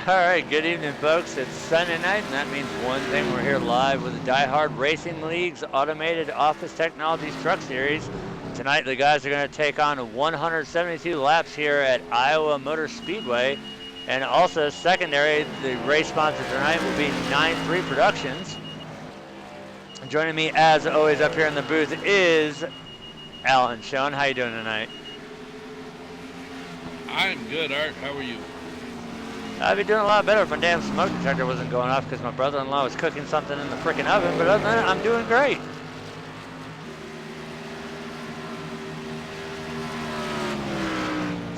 All right, good evening, folks. It's Sunday night, and that means one thing. We're here live with the Diehard Racing League's Automated Office Technologies Truck Series. Tonight, the guys are going to take on 172 laps here at Iowa Motor Speedway. And also, secondary, the race sponsor tonight will be 9-3 Productions. Joining me, as always, up here in the booth is Alan. Sean, how you doing tonight? I'm good, Art. How are you? I'd be doing a lot better if my damn smoke detector wasn't going off because my brother-in-law was cooking something in the frickin' oven, but other than that, I'm doing great.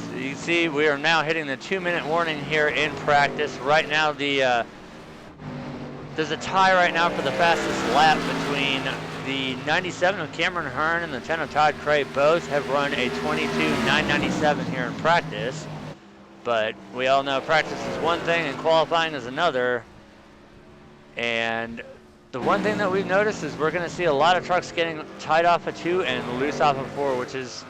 So you can see we are now hitting the 2-minute warning here in practice. Right now, there's a tie right now for the fastest lap between the 97 of Cameron Hearn and the 10 of Todd Cray. Both have run a 22.997 here in practice. But we all know practice is one thing and qualifying is another. And the one thing that we've noticed is we're going to see a lot of trucks getting tied off of 2 and loose off of 4, which is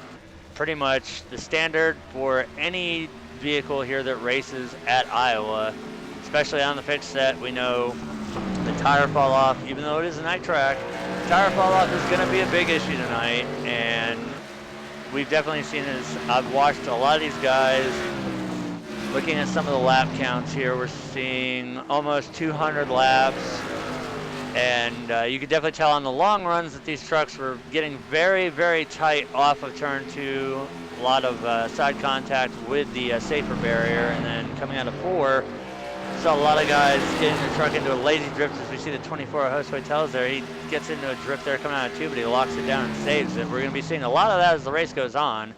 pretty much the standard for any vehicle here that races at Iowa, especially on the fixed set. We know the tire fall off, even though it is a night track, tire fall off is going to be a big issue tonight. And we've definitely seen this. I've watched a lot of these guys. Looking at some of the lap counts here, we're seeing almost 200 laps, and you could definitely tell on the long runs that these trucks were getting very, very tight off of turn 2, a lot of side contact with the safer barrier, and then coming out of 4, saw a lot of guys getting the truck into a lazy drift. As we see the 24 Josue tells there, he gets into a drift there coming out of 2, but he locks it down and saves it. We're going to be seeing a lot of that as the race goes on,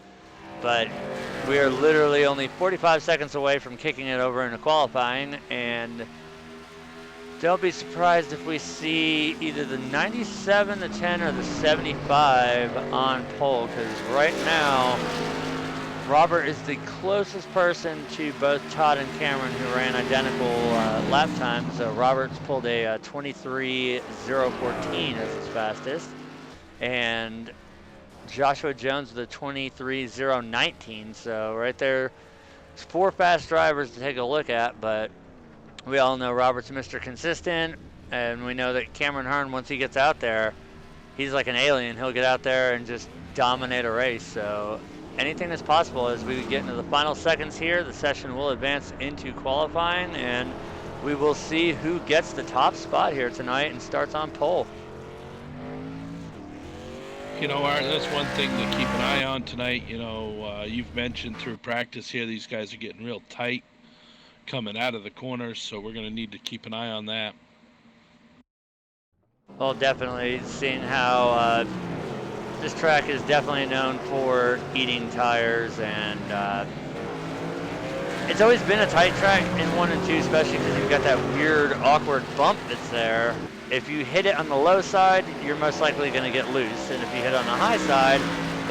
but we are literally only 45 seconds away from kicking it over into qualifying, and don't be surprised if we see either the 97, the 10, or the 75 on pole, because right now, Robert is the closest person to both Todd and Cameron, who ran identical lap times. Robert's pulled a 23.014 as his fastest, and Joshua Jones with a 23.019, so right there, it's 4 fast drivers to take a look at, but we all know Robert's Mr. Consistent, and we know that Cameron Hearn, once he gets out there, he's like an alien. He'll get out there and just dominate a race, so anything is possible. As we get into the final seconds here, the session will advance into qualifying, and we will see who gets the top spot here tonight and starts on pole. You know, Art, that's one thing to keep an eye on tonight. You know, you've mentioned through practice here, these guys are getting real tight coming out of the corners, so we're going to need to keep an eye on that. Well, definitely, seeing how this track is definitely known for eating tires, and it's always been a tight track in 1 and 2, especially because you've got that weird, awkward bump that's there. If you hit it on the low side, you're most likely going to get loose, and if you hit it on the high side,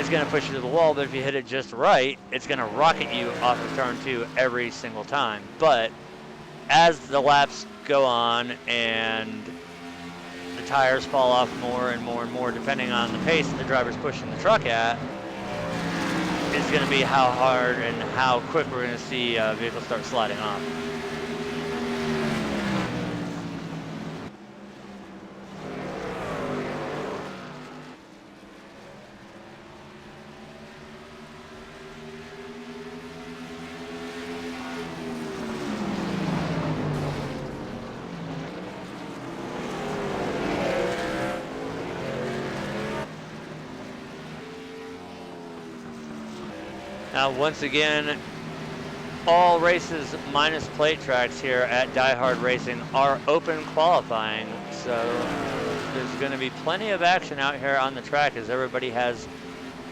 it's going to push you to the wall, but if you hit it just right, it's going to rocket you off of turn 2 every single time. But as the laps go on and the tires fall off more and more and more, depending on the pace that the driver's pushing the truck at, is going to be how hard and how quick we're going to see vehicles start sliding off. Now, once again, all races minus plate tracks here at Diehard Racing are open qualifying, so there's going to be plenty of action out here on the track as everybody has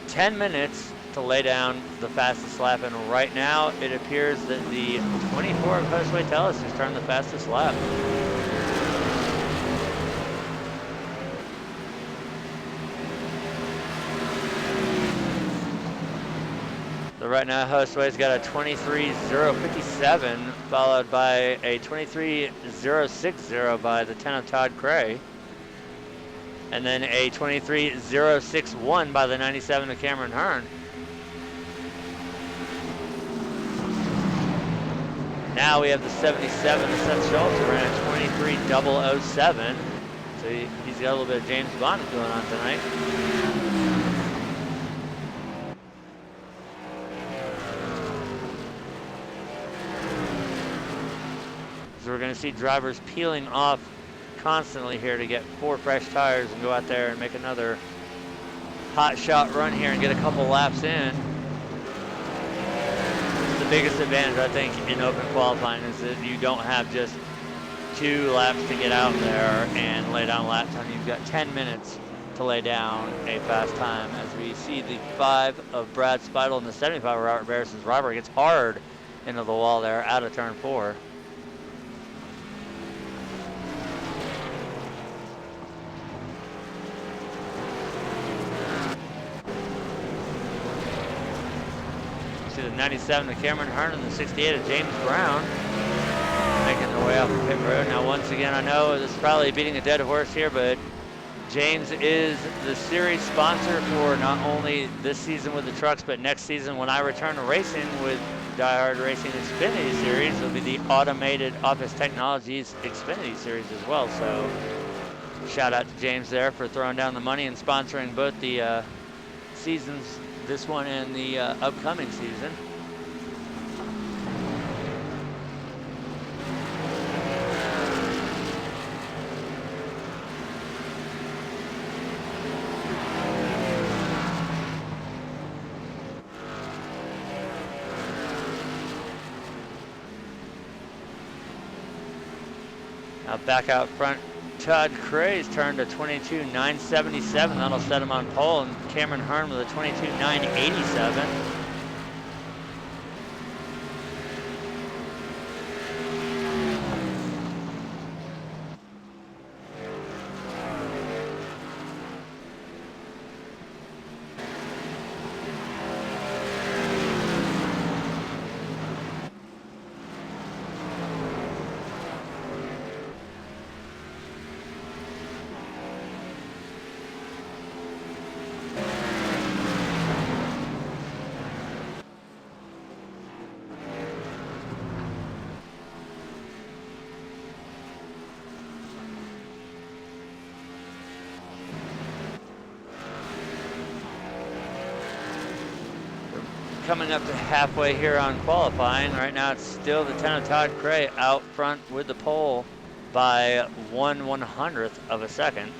10 minutes to lay down the fastest lap, and right now it appears that the 24 of Josue Tellez has turned the fastest lap. So right now, Josue's got a 23.057, followed by a 23.060 by the 10 of Todd Cray, and then a 23.061 by the 97 of Cameron Hearn. Now we have the 77, the Seth Schultz, who ran a 23.007. So he's got a little bit of James Bond going on tonight. So we're going to see drivers peeling off constantly here to get 4 fresh tires and go out there and make another hot shot run here and get a couple laps in. The biggest advantage, I think, in open qualifying is that you don't have just 2 laps to get out there and lay down lap time. You've got 10 minutes to lay down a fast time. As we see the 5 of Brad Speidel and the 75 of Robert Barrison's Robert gets hard into the wall there out of turn 4. See the 97 of Cameron Hearn and the 68 of James Brown making their way off the pit road. Now, once again, I know this is probably beating a dead horse here, but James is the series sponsor for not only this season with the trucks, but next season when I return to racing with Diehard Racing Xfinity Series, it'll be the Automated Office Technologies Xfinity Series as well. So, shout out to James there for throwing down the money and sponsoring both the seasons, this one and the upcoming season. Now back out front, Todd Cray's turned to 22.977. That'll set him on pole, and Cameron Hearn with a 22.987. Coming up to halfway here on qualifying. Right now it's still the 10 of Todd Cray out front with the pole by 1/100th of a second.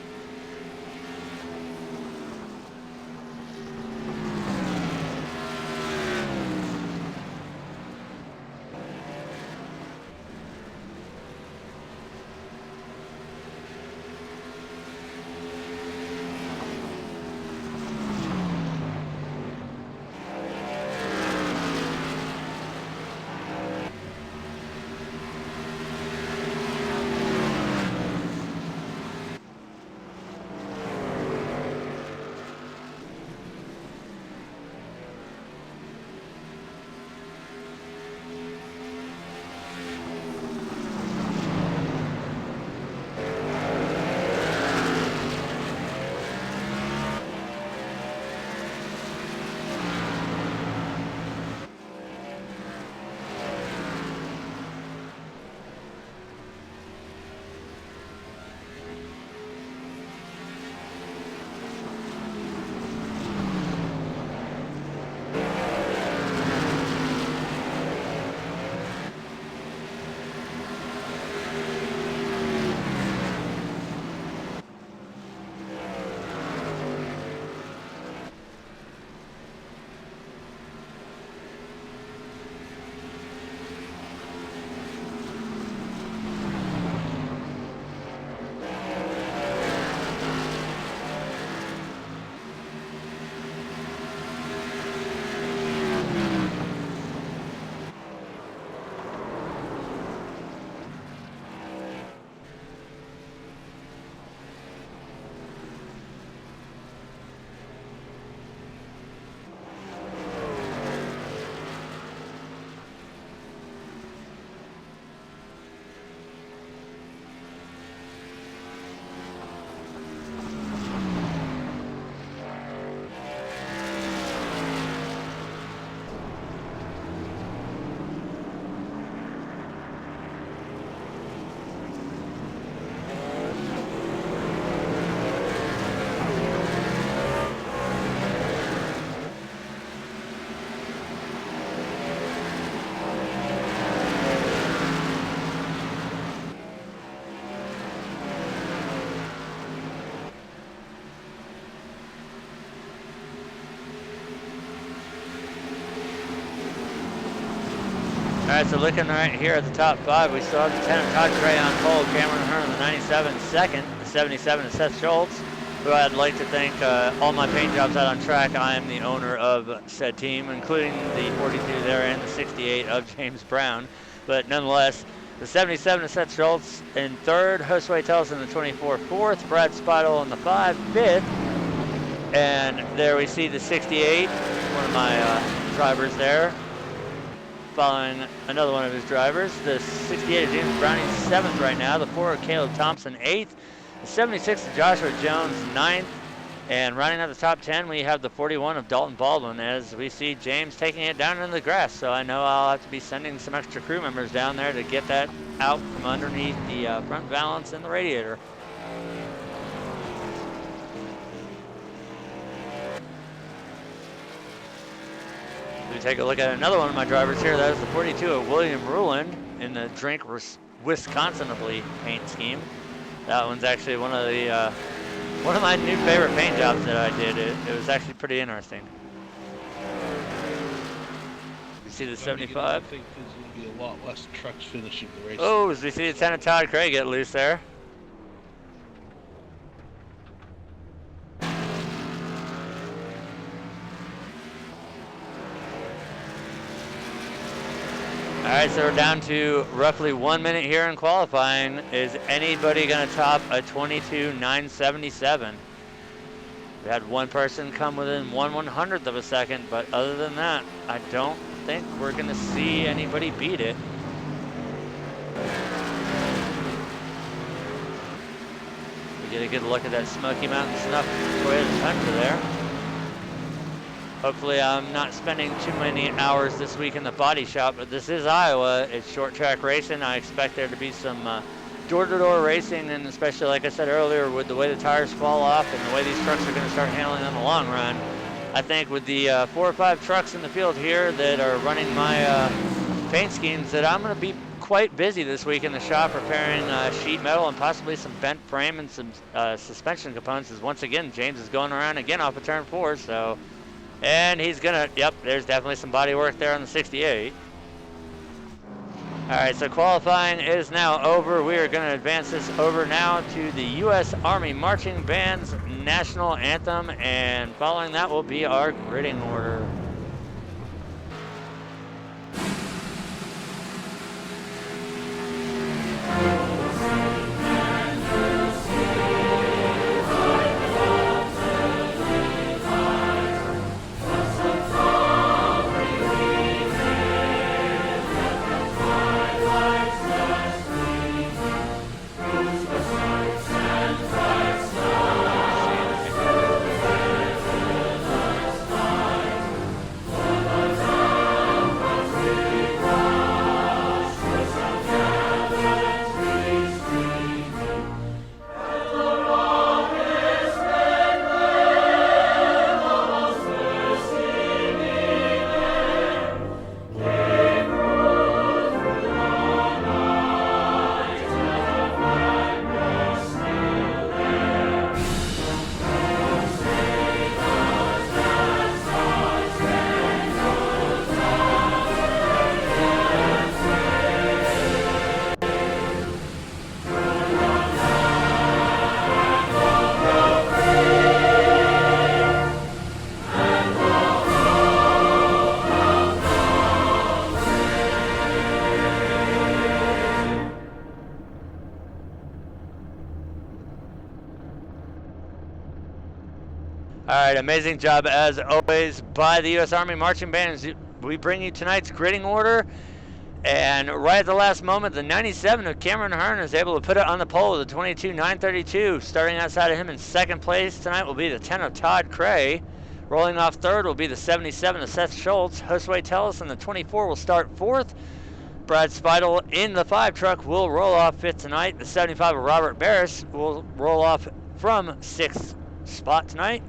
right, so looking right here at the top 5, we still have the 10 of Todd Gray on pole, Cameron Hearn the 97 second, the 77 of Seth Schultz, who I'd like to thank all my paint jobs out on track. I am the owner of said team, including the 42 there and the 68 of James Brown. But nonetheless, the 77 of Seth Schultz in 3rd, Josue Tells in the 24 4th, Brad Speidel in the 5 5th, and there we see the 68, one of my drivers there, following another one of his drivers. The 68 of James Browning 7th right now, the 4 of Caleb Thompson 8th, the 76 of Joshua Jones 9th, and rounding out the top 10 we have the 41 of Dalton Baldwin as we see James taking it down into the grass. So I know I'll have to be sending some extra crew members down there to get that out from underneath the front valance and the radiator. We take a look at another one of my drivers here. That is the 42 of William Ruland in the Drink Wisconsinably paint scheme. That one's actually one of my new favorite paint jobs that I did. It was actually pretty interesting. You see the 75. I think there's going to be a lot less trucks finishing the race. Oh, as we see the 10 of Todd Craig get loose there. All right, so we're down to roughly 1 minute here in qualifying. Is anybody going to top a 22.977? We had one person come within 1/100th of a second, but other than that, I don't think we're going to see anybody beat it. We get a good look at that Smoky Mountain Snuff Toyota Tundra there. Hopefully I'm not spending too many hours this week in the body shop, but this is Iowa. It's short track racing. I expect there to be some door-to-door racing, and especially, like I said earlier, with the way the tires fall off and the way these trucks are going to start handling in the long run, I think with the 4 or 5 trucks in the field here that are running my paint schemes, that I'm going to be quite busy this week in the shop repairing sheet metal and possibly some bent frame and some suspension components, as once again, James is going around again off of turn 4, so... And he's gonna, yep, there's definitely some body work there on the 68. All right, so qualifying is now over. We are gonna advance this over now to the U.S. Army Marching Band's National Anthem, and following that will be our gridding order. All right, amazing job as always by the U.S. Army Marching Band. We bring you tonight's gridding order, and right at the last moment, the 97 of Cameron Hearn is able to put it on the pole with a 22.932. Starting outside of him in second place tonight will be the 10 of Todd Cray. Rolling off third will be the 77 of Seth Schultz. Josue Tellis in the 24 will start fourth. Brad Speidel in the 5 truck will roll off fifth tonight. The 75 of Robert Barris will roll off from 6th spot tonight.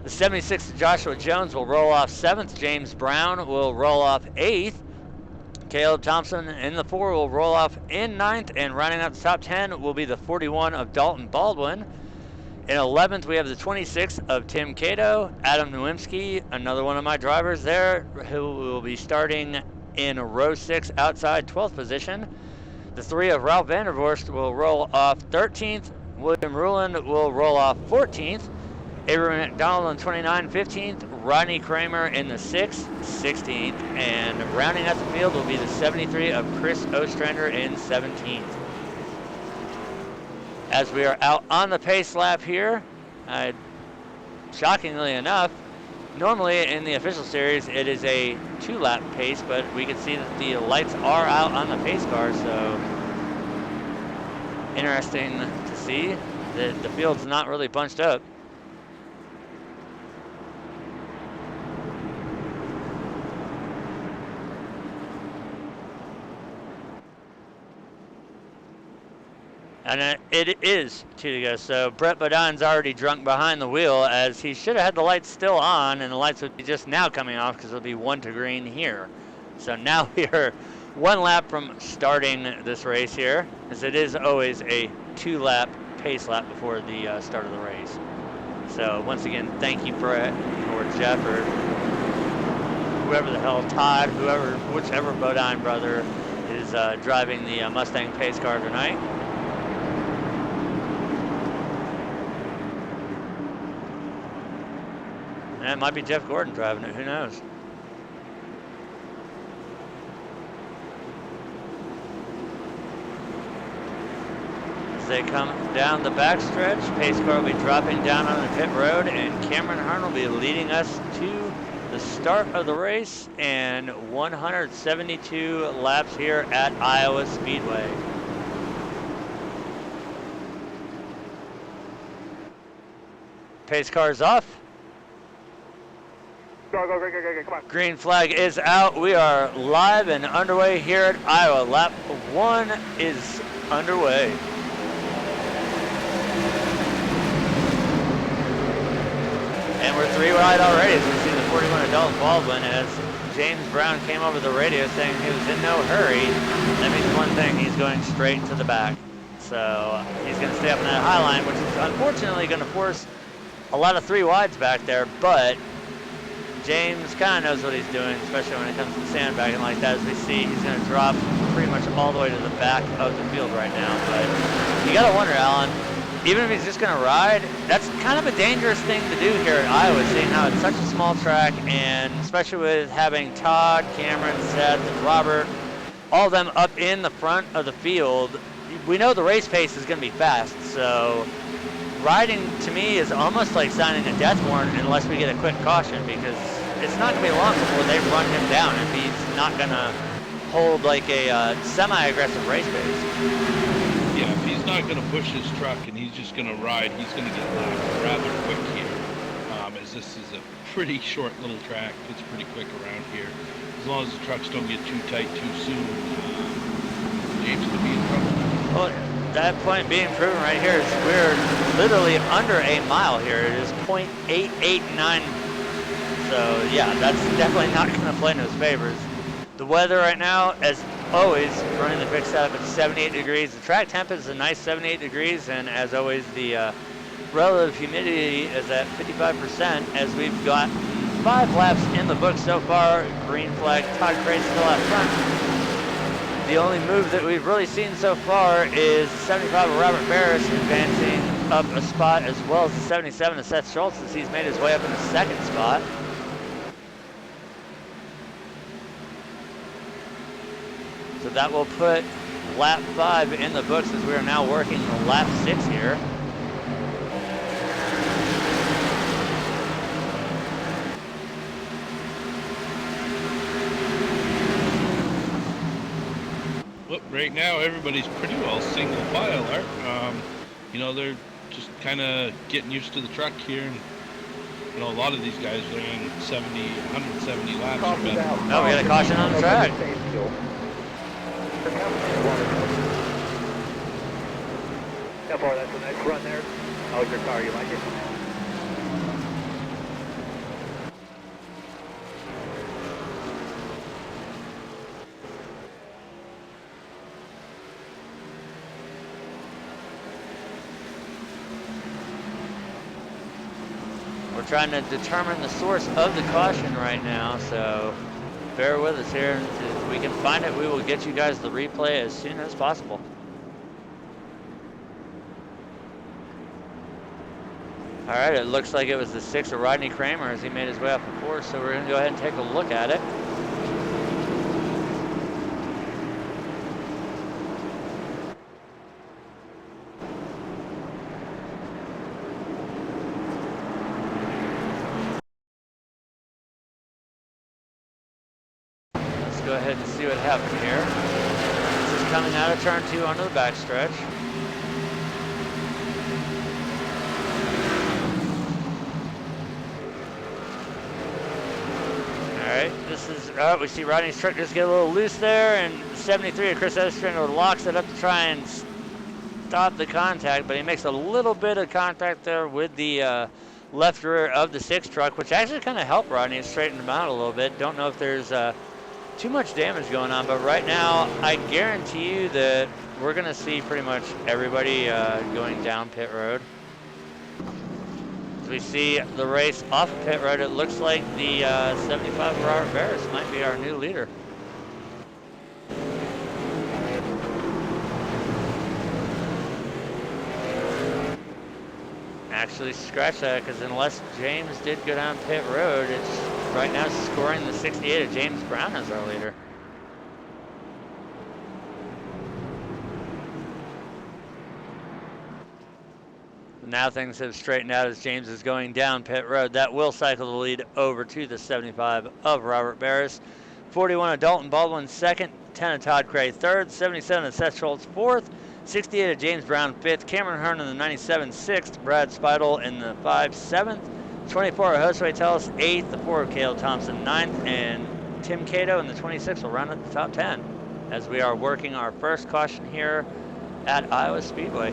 The 76 of Joshua Jones will roll off 7th. James Brown will roll off 8th. Caleb Thompson in the 4 will roll off in 9th. And rounding out the top 10 will be the 41 of Dalton Baldwin. In 11th, we have the 26 of Tim Cato. Adam Nowinski, another one of my drivers there, who will be starting in row 6 outside 12th position. The 3 of Ralph Vandervorst will roll off 13th. William Ruland will roll off 14th. Avery McDonald in 29, 15th. Rodney Kramer in the 6th, 16th. And rounding out the field will be the 73 of Chris Ostrander in 17th. As we are out on the pace lap here, shockingly enough, normally in the official series it is a 2-lap pace, but we can see that the lights are out on the pace car, so interesting to see that the field's not really bunched up. And it is 2 to go. So Brett Badine's already drunk behind the wheel, as he should have had the lights still on, and the lights would be just now coming off because it'll be 1 to green here. So now we are 1 lap from starting this race here, as it is always a 2-lap pace lap before the start of the race. So once again, thank you, Brett, or Jeff, or whoever the hell, Todd, whichever Bodine brother is driving the Mustang pace car tonight. And it might be Jeff Gordon driving it, who knows? As they come down the backstretch, pace car will be dropping down on the pit road, and Cameron Hearn will be leading us to the start of the race and 172 laps here at Iowa Speedway. Pace car's off. Go, come on. Green flag is out. We are live and underway here at Iowa. Lap 1 is underway. And we're 3 wide already as we see the 41 of Dalton Baldwin, as James Brown came over the radio saying he was in no hurry. That means one thing, he's going straight to the back. So he's going to stay up in that high line, which is unfortunately going to force a lot of 3 wides back there, but James kind of knows what he's doing, especially when it comes to sandbagging like that. As we see, he's going to drop pretty much all the way to the back of the field right now. But you got to wonder, Alan, even if he's just going to ride, that's kind of a dangerous thing to do here at Iowa, seeing how it's such a small track, and especially with having Todd, Cameron, Seth, and Robert, all of them up in the front of the field. We know the race pace is going to be fast, so riding to me is almost like signing a death warrant unless we get a quick caution, because it's not going to be long before they run him down if he's not going to hold like a semi-aggressive race pace. Yeah, if he's not going to push his truck and he's just going to ride, he's going to get lapped rather quick here, as this is a pretty short little track. It's pretty quick around here. As long as the trucks don't get too tight too soon, James could be in trouble. Well, that point being proven right here is we're literally under a mile here. It is 0.889. So yeah, that's definitely not going to play in his favors. The weather right now, as always, running the quick setup at 78 degrees. The track temp is a nice 78 degrees, and as always, the relative humidity is at 55%, as we've got 5 laps in the book so far. Green flag, Todd Crane's still out front. The only move that we've really seen so far is 75 of Robert Barris advancing up a spot, as well as the 77 of Seth Schultz, as he's made his way up in the 2nd spot. So that will put lap 5 in the books, as we are now working lap 6 here. Look, right now everybody's pretty well single file, Art. You know, they're just kind of getting used to the truck here, and you know, a lot of these guys are in 170 laps or better. Oh, we got a caution on the track. How far? That's a nice run there. How's your car? You like it? We're trying to determine the source of the caution right now, so bear with us here. we can find it, we will get you guys the replay as soon as possible. All right, it looks like it was the 6 of Rodney Kramer as he made his way up the course, so we're gonna go ahead and take a look at it. Let's go ahead and see what happened here. This is coming out of turn 2 onto the backstretch. This is, we see Rodney's truck just get a little loose there, and 73 of Chris Estrand locks it up to try and stop the contact, but he makes a little bit of contact there with the left rear of the 6 truck, which actually kind of helped Rodney straighten him out a little bit. Don't know if there's too much damage going on, but right now I guarantee you that we're going to see pretty much everybody going down pit road. We see the race off of pit road. It looks like the 75 Robert Barris might be our new leader. Actually, scratch that, because unless James did go down pit road, it's right now scoring the 68 of James Brown as our leader. Now things have straightened out as James is going down pit road. That will cycle the lead over to the 75 of Robert Barris. 41 of Dalton Baldwin second, 10 of Todd Cray third, 77 of Seth Schultz fourth, 68 of James Brown fifth, Cameron Hearn in the 97 sixth, Brad Speidel in the 5 seventh, 24 of Josue Tellis eighth, the 4 of Cale Thompson ninth, and Tim Cato in the 26 will round up the top 10 as we are working our first caution here at Iowa Speedway.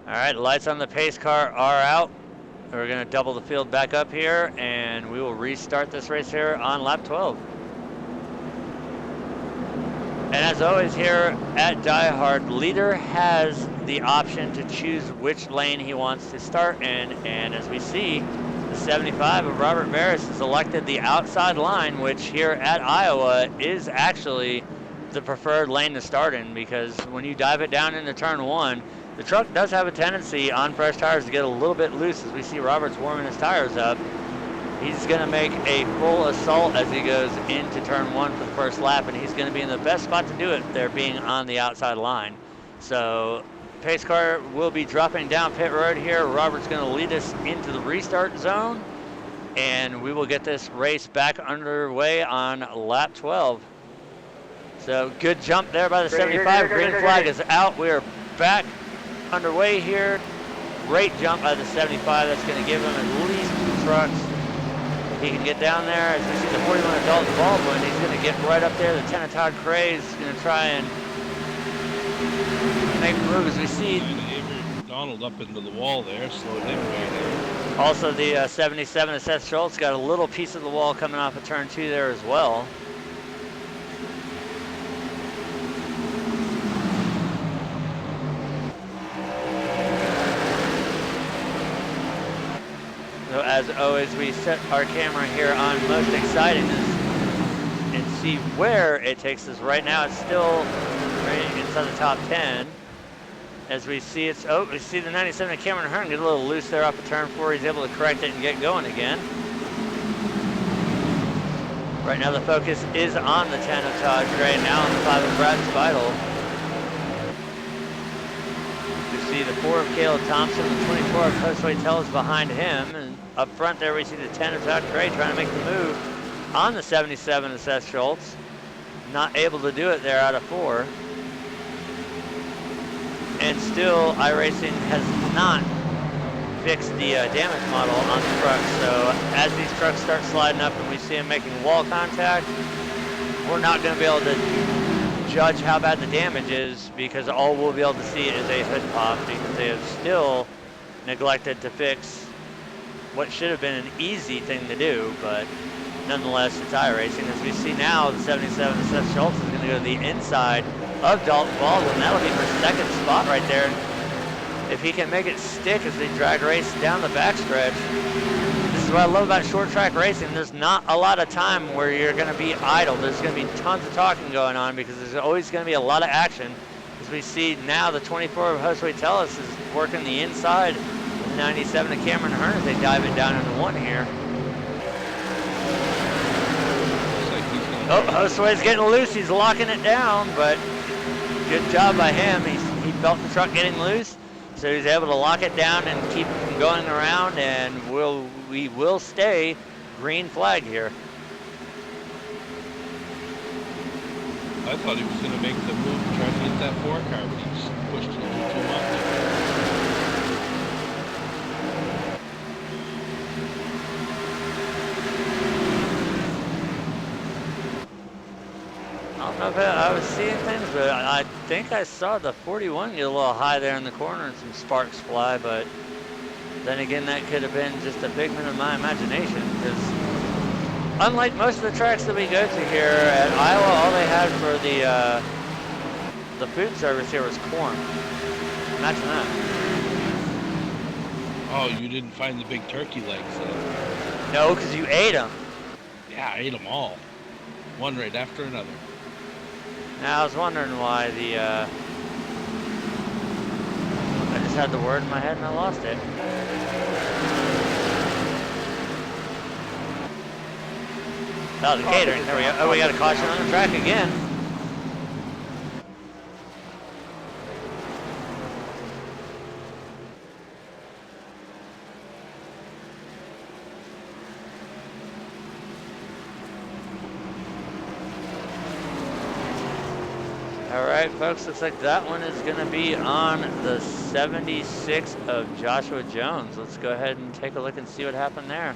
All right, lights on the pace car are out. We're gonna double the field back up here, and we will restart this race here on lap 12. And as always here at Diehard, leader has the option to choose which lane he wants to start in, and as we see, the 75 of Robert Barris has elected the outside line, which here at Iowa is actually the preferred lane to start in, because when you dive it down into turn 1, the truck does have a tendency on fresh tires to get a little bit loose. As we see Robert's warming his tires up, he's going to make a full assault as he goes into turn 1 for the first lap, and he's going to be in the best spot to do it there, being on the outside line. So pace car will be dropping down pit road here. Robert's going to lead us into the restart zone, and we will get this race back underway on lap 12. So good jump there by the 75. Green flag is out. We are back underway here. Great jump by the 75. That's going to give him at least 2 trucks. He can get down there. As we see the 41 of Dalton Baldwin, he's going to get right up there. The 10 of Todd Cray is going to try and make a move. As we see Donald up into the wall there, slowed him way there. Also the 77 of Seth Schultz got a little piece of the wall coming off of turn 2 there as well. So as always, we set our camera here on most excitingness and see where it takes us. Right now, it's still right inside the top 10. As we see we see the 97 of Cameron Hearn get a little loose there off of turn 4. He's able to correct it and get going again. Right now, the focus is on the 10 of Todd Gray, now on the 5 of Brad Speidel. See the 4 of Caleb Thompson, the 24 of Josue Tellis behind him, and up front there we see the 10 of Todd Cray trying to make the move on the 77 of Seth Schultz. not able to do it there out of 4. And still, iRacing has not fixed the damage model on the trucks. So as these trucks start sliding up and we see them making wall contact, we're not going to be able to judge how bad the damage is, because all we'll be able to see is a hood pop, because they have still neglected to fix what should have been an easy thing to do. But nonetheless, it's iRacing. As we see now, the 77 Seth Schultz is going to go to the inside of Dalton Baldwin. That'll be for second spot right there. If he can make it stick as they drag race down the backstretch. This is what I love about short track racing. There's not a lot of time where you're going to be idle. There's going to be tons of talking going on, because there's always going to be a lot of action. As we see now, the 24 of Josue Tellez is working the inside of the 97 of Cameron Hearn as they dive it down into 1 here. Oh, Josue's getting loose. He's locking it down, but good job by him. He felt the truck getting loose, so he's able to lock it down and keep it from going around, and we will stay green flag here. I thought he was going to make the move and try to get that 4 car, but he just pushed it a little too much. I don't know if I was seeing things, but I think I saw the 41 get a little high there in the corner and some sparks fly, but then again, that could have been just a figment of my imagination, because unlike most of the tracks that we go to here at Iowa, all they had for the food service here was corn. Imagine that. Oh, you didn't find the big turkey legs then? No, because you ate them. Yeah, I ate them all. One right after another. Now, I was wondering why I just had the word in my head and I lost it. Oh, the catering. There we go. Oh, we got a caution on the track again. All right, folks, looks like that one is going to be on the 76 of Joshua Jones. Let's go ahead and take a look and see what happened there.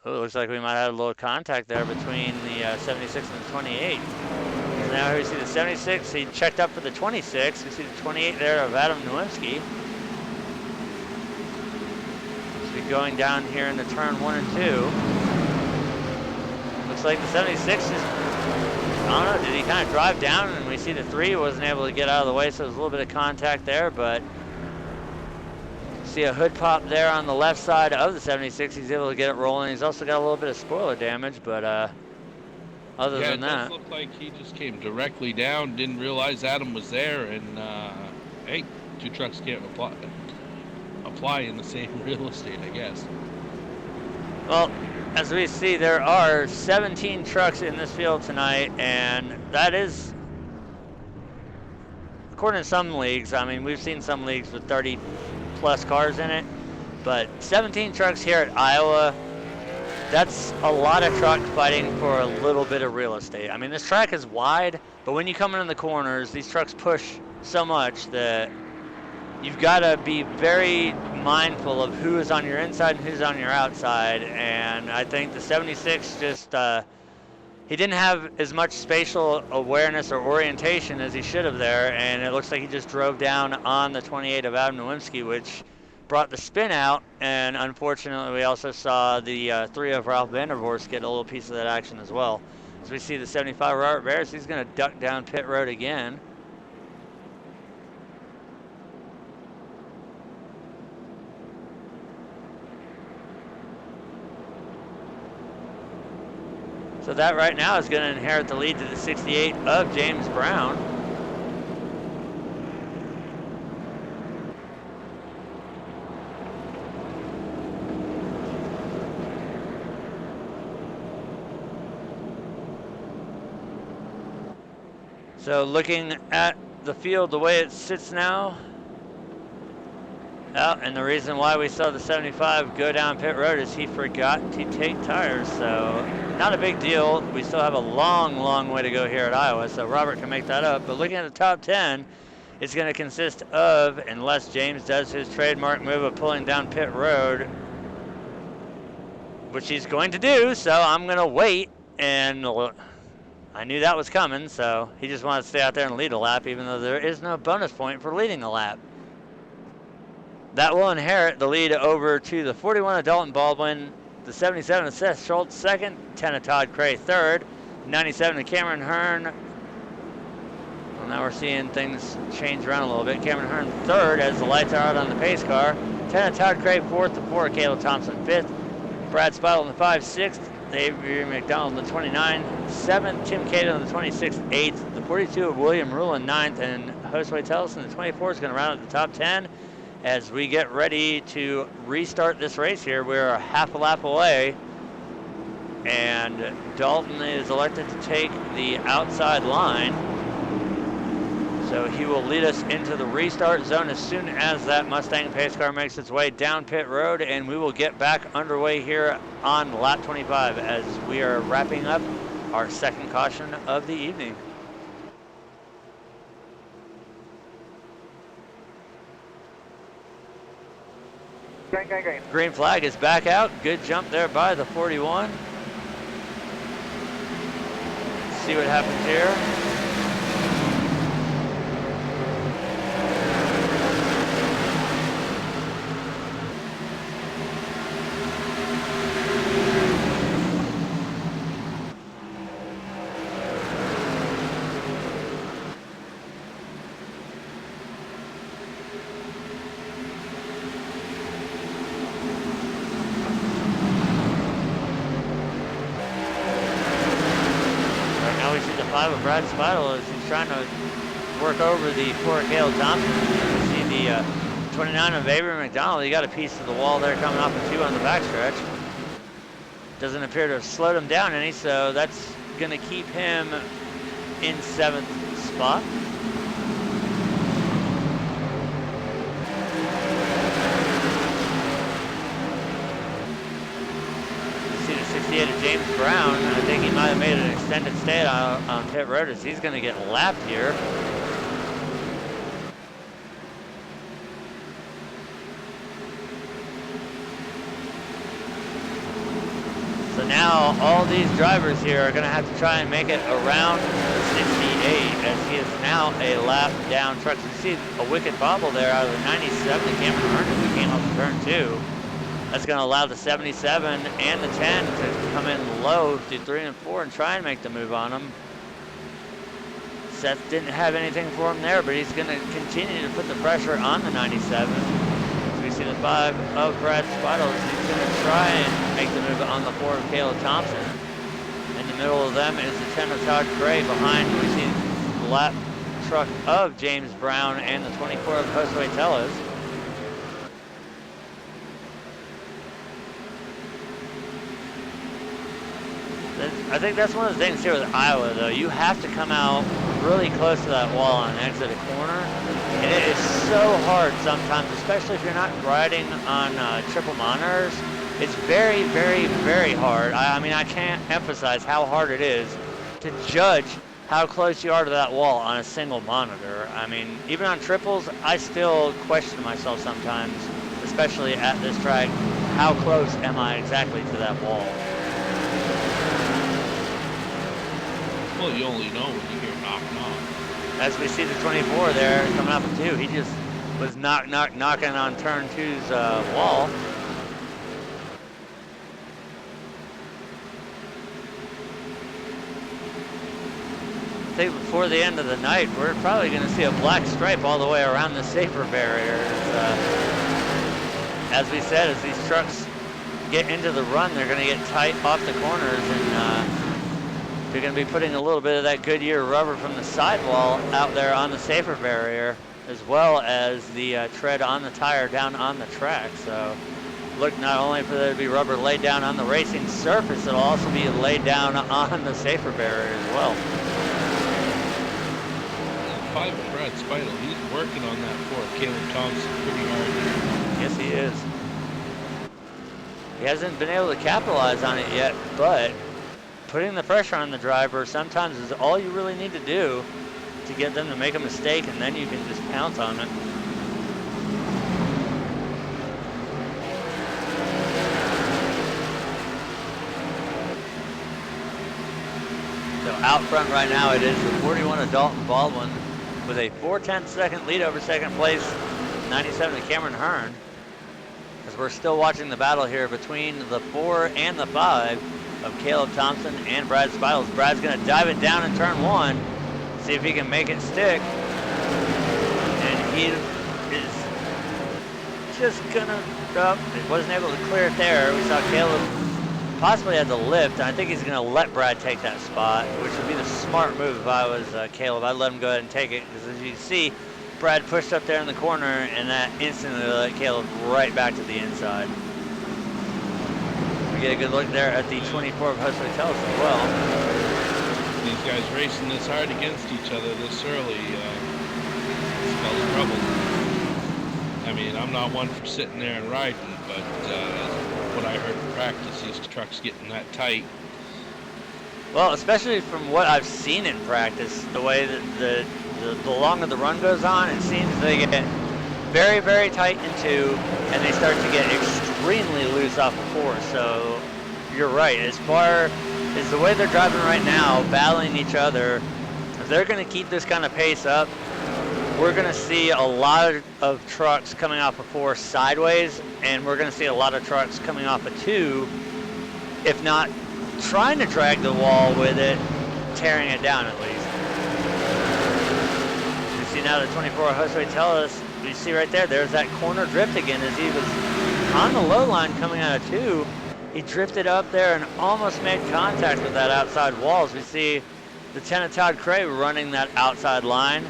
Oh, it looks like we might have a little contact there between the 76 and the 28. So now here we see the 76. He checked up for the 26. We see the 28 there of Adam Nowinski. So we're going down here into turn 1 and 2. Looks like the 76 is, I don't know, did he kind of drive down? And we see the 3 wasn't able to get out of the way, so there's a little bit of contact there, but see a hood pop there on the left side of the 76. He's able to get it rolling. He's also got a little bit of spoiler damage, but other than that. Yeah, it does look like he just came directly down, didn't realize Adam was there, and hey, 2 trucks can't apply in the same real estate, I guess. Well, as we see, there are 17 trucks in this field tonight, and that is, according to some leagues, I mean, we've seen some leagues with 30 plus cars in it, but 17 trucks here at Iowa, that's a lot of truck fighting for a little bit of real estate. I mean, this track is wide, but when you come in the corners, these trucks push so much that you've got to be very mindful of who is on your inside and who's on your outside. And I think the 76 just, he didn't have as much spatial awareness or orientation as he should have there, and it looks like he just drove down on the 28 of Adam Nowinski, which brought the spin out, and unfortunately we also saw the 3 of Ralph Vandervorst get a little piece of that action as well. As we see the 75 Robert Bears, he's going to duck down pit road again. So that right now is going to inherit the lead to the 68 of James Brown. So looking at the field the way it sits now, Oh, and the reason why we saw the 75 go down pit road is he forgot to take tires, so not a big deal. We still have a long, long way to go here at Iowa, so Robert can make that up. But looking at the top 10, it's going to consist of, unless James does his trademark move of pulling down pit road, which he's going to do, so I'm going to wait, and I knew that was coming, so he just wanted to stay out there and lead a lap, even though there is no bonus point for leading a lap. That will inherit the lead over to the 41 of Dalton Baldwin, the 77 of Seth Schultz second, 10 of Todd Cray third, 97 of Cameron Hearn. Well, now we're seeing things change around a little bit. Cameron Hearn third as the lights are out on the pace car. 10 of Todd Cray fourth, the 4 of Caleb Thompson fifth, Brad Speidel in the 5 sixth, Avery McDonald in the 29 7th, Tim Cato in the 26 8th, the 42 of William Rulin 9th, and Josue Tellis in the 24 is going to round out the top 10. As we get ready to restart this race here, we're a half a lap away, and Dalton is elected to take the outside line. So he will lead us into the restart zone as soon as that Mustang pace car makes its way down pit road, and we will get back underway here on lap 25 as we are wrapping up our second caution of the evening. Green, green, green. Green flag is back out. Good jump there by the 41. See what happens here. Brad Speidel as he's trying to work over the poor Caleb Thompson. You see the 29 of Avery McDonald. He got a piece of the wall there coming off the 2 on the backstretch. Doesn't appear to have slowed him down any, so that's going to keep him in 7th spot. Of James Brown. I think he might have made an extended stay on pit road as he's going to get lapped here. So now all these drivers here are going to have to try and make it around 68 as he is now a lap down truck. So you see a wicked bobble there out of the 97 to Cameron Hearn who came off turn 2. That's going to allow the 77 and the 10 to come in low to 3 and 4 and try and make the move on him. Seth didn't have anything for him there, but he's going to continue to put the pressure on the 97. So we see the 5 of Brad Speidel. He's going to try and make the move on the 4 of Caleb Thompson. In the middle of them is the 10 of Todd Cray. Behind we see the lap truck of James Brown and the 24 of Josue Tellis. I think that's one of the things here with Iowa, though. You have to come out really close to that wall on an exit corner. And it is so hard sometimes, especially if you're not riding on triple monitors. It's very, very, very hard. I mean, I can't emphasize how hard it is to judge how close you are to that wall on a single monitor. I mean, even on triples, I still question myself sometimes, especially at this track. How close am I exactly to that wall? Well, you only know when you hear knock, knock. As we see the 24 there coming up at 2, he just was knocking on turn 2's wall. I think before the end of the night, we're probably going to see a black stripe all the way around the safer barriers. As we said, as these trucks get into the run, they're going to get tight off the corners, and they're going to be putting a little bit of that Goodyear rubber from the sidewall out there on the safer barrier, as well as the tread on the tire down on the track. So look not only for there to be rubber laid down on the racing surface, it'll also be laid down on the safer barrier as well. 5 of Brad Speidel, he's working on that 4 of Caleb Thompson pretty hard. Yes, he is. He hasn't been able to capitalize on it yet, but putting the pressure on the driver sometimes is all you really need to do to get them to make a mistake, and then you can just pounce on it. So out front right now it is the 41 of Dalton Baldwin with a 4/10 second lead over second place, 97 of Cameron Hearn. As we're still watching the battle here between the 4 and the 5 of Caleb Thompson and Brad Spiles. Brad's gonna dive it down in turn 1, see if he can make it stick. And he is just gonna, it wasn't able to clear it there. We saw Caleb possibly had the lift, and I think he's gonna let Brad take that spot, which would be the smart move if I was Caleb. I'd let him go ahead and take it, because as you can see, Brad pushed up there in the corner, and that instantly let Caleb right back to the inside. We get a good look there at the 24 of Jose Teles as well. These guys racing this hard against each other this early spells trouble. I mean, I'm not one for sitting there and riding, but what I heard in practice, these trucks getting that tight. Well, especially from what I've seen in practice, the way that the longer the run goes on, it seems they get very, very tight in 2, and they start to get extremely loose off of 4. So you're right. As far as the way they're driving right now, battling each other, if they're going to keep this kind of pace up, we're going to see a lot of trucks coming off of 4 sideways, and we're going to see a lot of trucks coming off of 2, if not trying to drag the wall with it, tearing it down at least. You see now the 24 Jose Teles, you see right there, there's that corner drift again as he was on the low line coming out of 2. He drifted up there and almost made contact with that outside wall. As we see the 10 of Todd Cray running that outside line.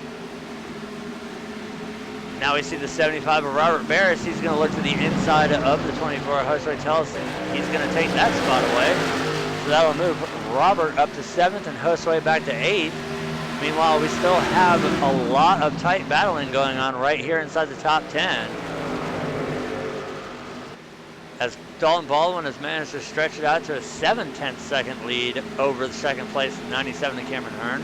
Now we see the 75 of Robert Barris. He's going to look to the inside of the 24 Jose Teles, and he's going to take that spot away. So that'll move Robert up to 7th and Josue back to 8th. Meanwhile, we still have a lot of tight battling going on right here inside the top 10. As Dalton Baldwin has managed to stretch it out to a 7/10 second lead over the second place, 97 to Cameron Hearn.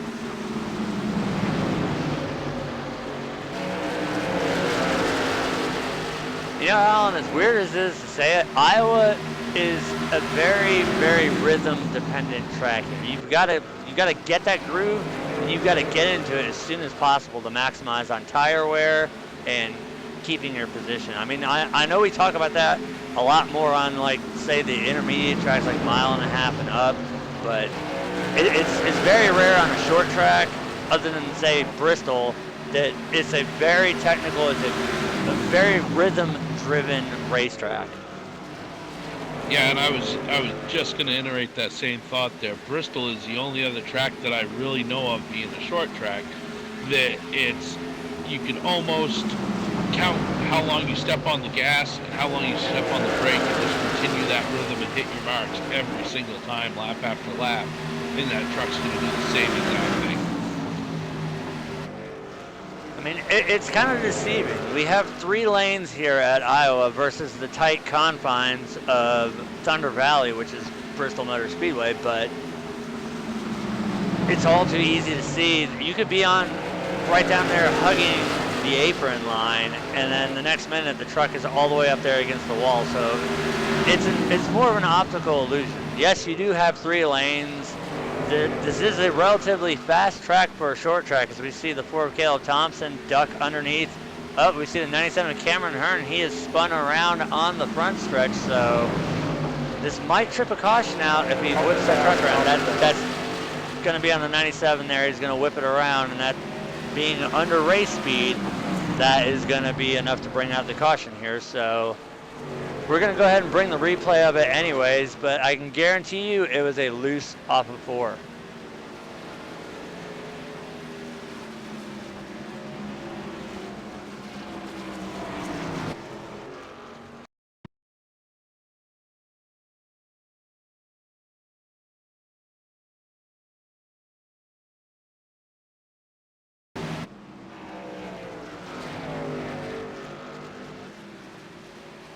You know, Alan, as weird as it is to say it, Iowa is a very, very rhythm-dependent track. You've got to get that groove, and you've got to get into it as soon as possible to maximize on tire wear and keeping your position. I mean, I know we talk about that a lot more on, like, say, the intermediate tracks, like 1.5 miles and up, but it's very rare on a short track, other than, say, Bristol, that it's a very technical, it's a very rhythm-driven racetrack. Yeah, and I was just going to iterate that same thought there. Bristol is the only other track that I really know of, being a short track, that you can almost count how long you step on the gas and how long you step on the brake, and just continue that rhythm and hit your marks every single time, lap after lap, and that truck's going to do the same exact thing. I mean, it's kind of deceiving. We have 3 lanes here at Iowa versus the tight confines of Thunder Valley, which is Bristol Motor Speedway, but it's all too easy to see. You could be on right down there hugging the apron line, and then the next minute the truck is all the way up there against the wall. So it's more of an optical illusion. Yes, you do have 3 lanes. This is a relatively fast track for a short track, as we see the 4 of Caleb Thompson duck underneath. Oh, we see the 97 of Cameron Hearn. He is spun around on the front stretch, so this might trip a caution out if he whips that truck around. That's going to be on the 97 there. He's going to whip it around, and that being under race speed, that is going to be enough to bring out the caution here. So we're going to go ahead and bring the replay of it anyways, but I can guarantee you it was a loose off of 4.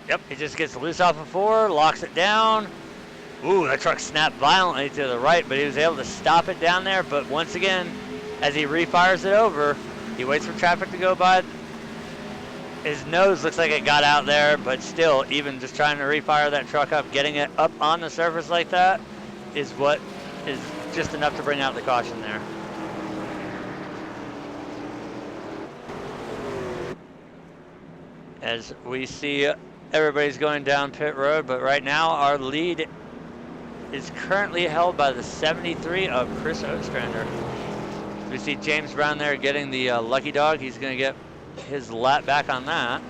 Yep, he just gets loose off of 4, locks it down. Ooh, that truck snapped violently to the right, but he was able to stop it down there. But once again, as he refires it over, he waits for traffic to go by. His nose looks like it got out there, but still, even just trying to refire that truck up, getting it up on the surface like that is what is just enough to bring out the caution there. As we see everybody's going down pit road, but right now our lead is currently held by the 73 of Chris Ostrander. We see James Brown there getting the lucky dog. He's going to get his lap back on that.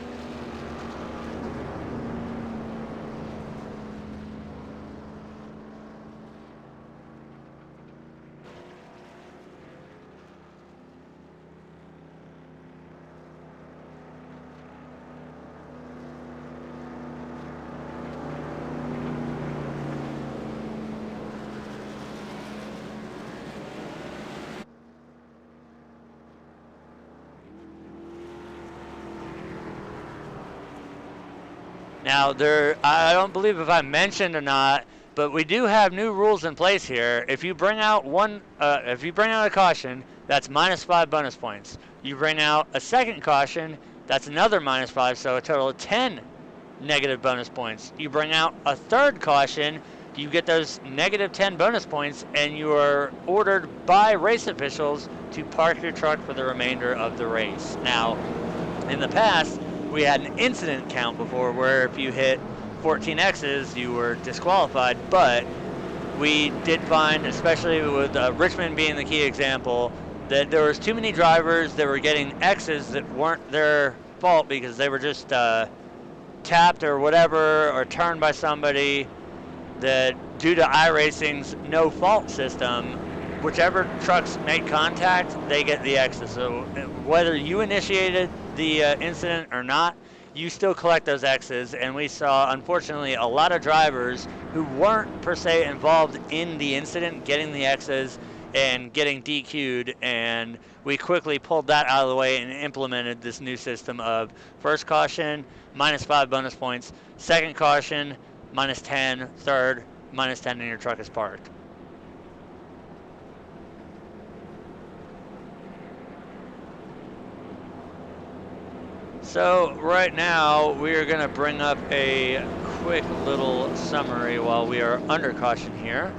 Now, I don't believe if I mentioned or not, but we do have new rules in place here. If you bring out a caution, that's -5 bonus points. You bring out a second caution, that's another -5, so a total of 10 negative bonus points. You bring out a third caution, you get those -10 bonus points, and you are ordered by race officials to park your truck for the remainder of the race. Now, in the past, we had an incident count before where if you hit 14 X's, you were disqualified, but we did find, especially with Richmond being the key example, that there was too many drivers that were getting X's that weren't their fault because they were just tapped or whatever, or turned by somebody, that due to iRacing's no fault system, whichever trucks make contact, they get the X's. So whether you initiated the incident or not, you still collect those X's, and we saw, unfortunately, a lot of drivers who weren't per se involved in the incident getting the X's and getting DQ'd, and we quickly pulled that out of the way and implemented this new system of first caution, -5 bonus points, second caution, -10, third, -10, and your truck is parked. So right now we are going to bring up a quick little summary while we are under caution here.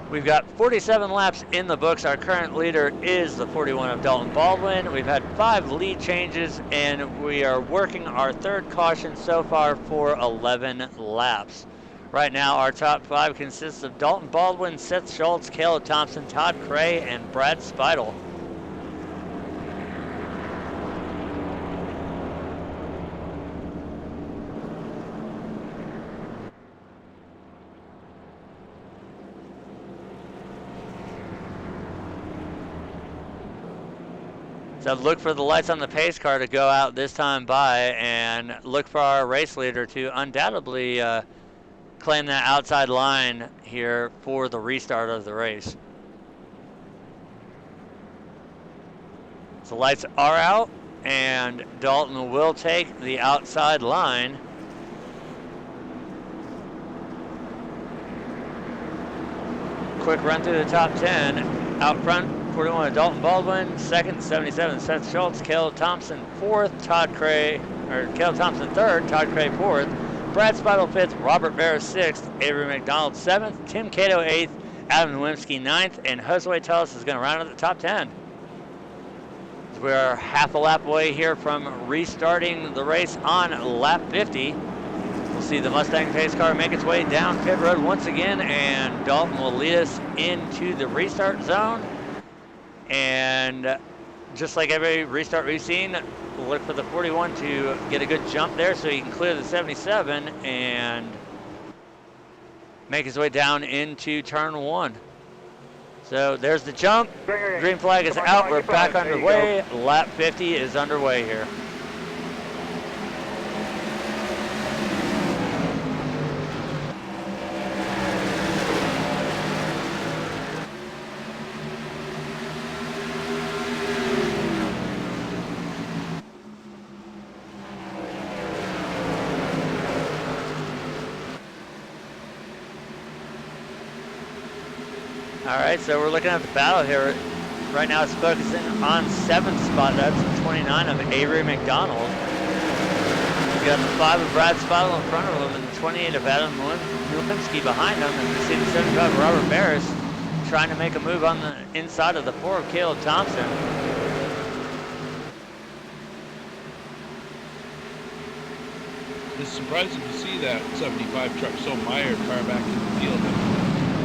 We've got 47 laps in the books. Our current leader is the 41 of Dalton Baldwin. We've had 5 lead changes, and we are working our third caution so far for 11 laps. Right now our top 5 consists of Dalton Baldwin, Seth Schultz, Caleb Thompson, Todd Cray, and Brad Speidel. So look for the lights on the pace car to go out this time by, and look for our race leader to undoubtedly claim that outside line here for the restart of the race. So lights are out, and Dalton will take the outside line. Quick run through the top 10. Out front, 41 Dalton Baldwin, second, 77 Seth Schultz, Caleb Thompson fourth, Caleb Thompson third, Todd Cray fourth, Brad Speidel fifth, Robert Barris sixth, Avery McDonald seventh, Tim Cato eighth, Adam Nowinski ninth, and Josue Tellis is going to round out the top 10. We are half a lap away here from restarting the race on lap 50. We'll see the Mustang pace car make its way down pit road once again, and Dalton will lead us into the restart zone. And just like every restart we've seen, we'll look for the 41 to get a good jump there so he can clear the 77 and make his way down into turn 1. So there's the jump. Green flag is out. We're back underway. Lap 50 is underway here. All right, so we're looking at the battle here. Right now it's focusing on 7th spot. That's 29 of Avery McDonald. We've got the 5 of Brad Spottle in front of him and the 28 of Adam Nowinski behind him. And we see the 75 of Robert Barris trying to make a move on the inside of the 4 of Caleb Thompson. It's surprising to see that 75 truck so mired far back in the field.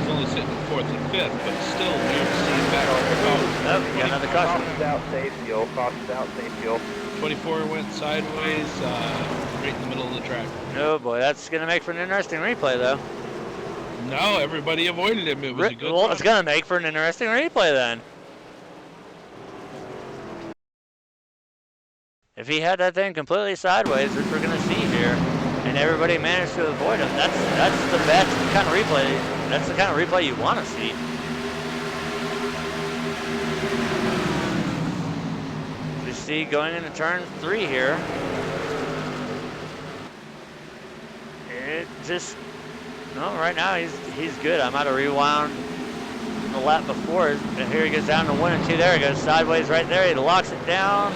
He's only sitting 4th and 5th, but still near to see back about. Oh, we got another caution. Caution's out, safe fuel. Caution's out, safe fuel. 24 went sideways, right in the middle of the track. Oh boy, that's gonna make for an interesting replay though. No, everybody avoided him. It was a good Well, run. it's gonna make for an interesting replay then. If he had that thing completely sideways, which we're gonna see here, and everybody managed to avoid him, that's the best kind of replay. That's the kind of replay you want to see. We see going into turn 3 here. It just no, right now he's good. I might have rewound the lap before, and here he goes down to 1 and 2. There he goes sideways right there. He locks it down.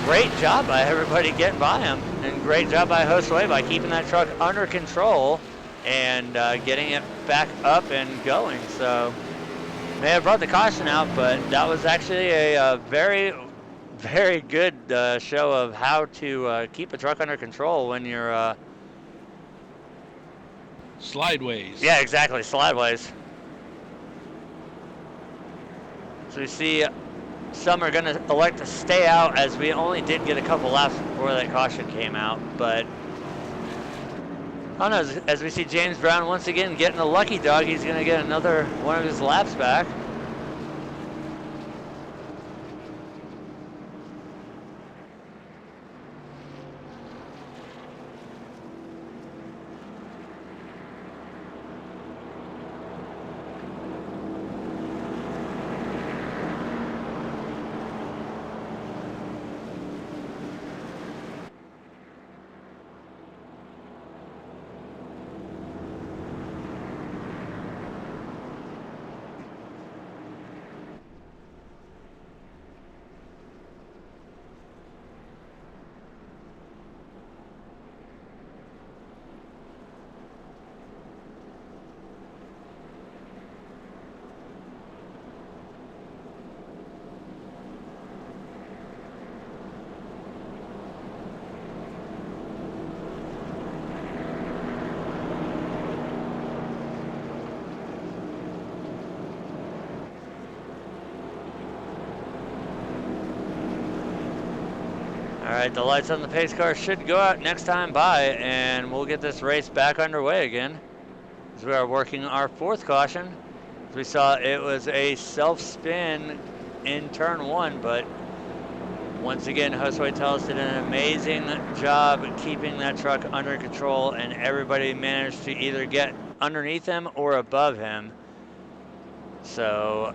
Great job by everybody getting by him, and great job by Josue by keeping that truck under control and getting it back up and going. So may have brought the caution out, but that was actually a very, very good show of how to keep a truck under control when you're Slideways. yeah, exactly, slideways. So we see some are going to elect to stay out, as we only did get a couple laps before that caution came out. But I don't know, as we see James Brown once again getting a lucky dog, he's going to get another one of his laps back. All right, the lights on the pace car should go out next time by, and we'll get this race back underway again, as we are working our 4th caution. As we saw, it was a self-spin in turn 1, but once again, Josue Teles did an amazing job keeping that truck under control, and everybody managed to either get underneath him or above him. So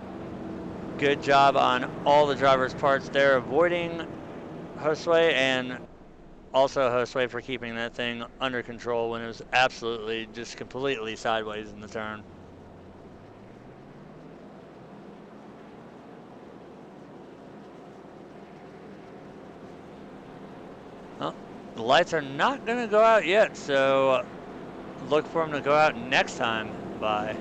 good job on all the drivers' parts there, avoiding Josue, and also Josue for keeping that thing under control when it was absolutely just completely sideways in the turn. Well, the lights are not going to go out yet, so look for them to go out next time by.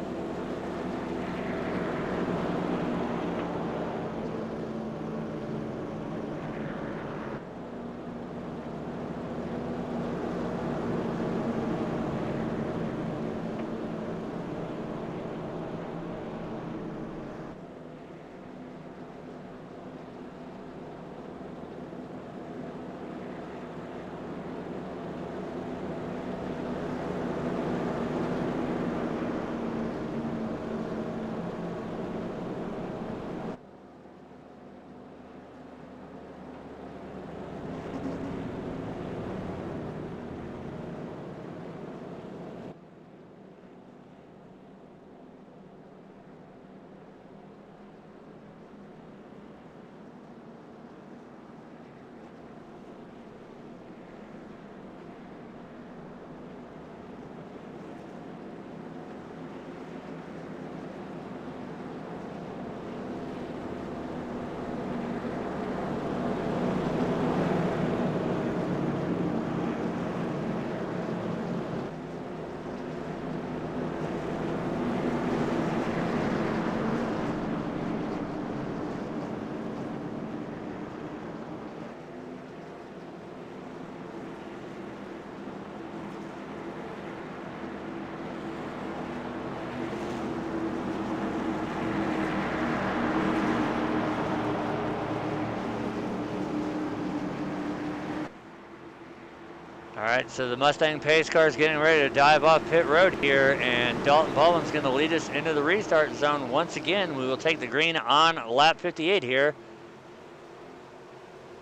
All right, so the Mustang pace car is getting ready to dive off pit road here, and Dalton Baldwin's going to lead us into the restart zone once again. We will take the green on lap 58 here.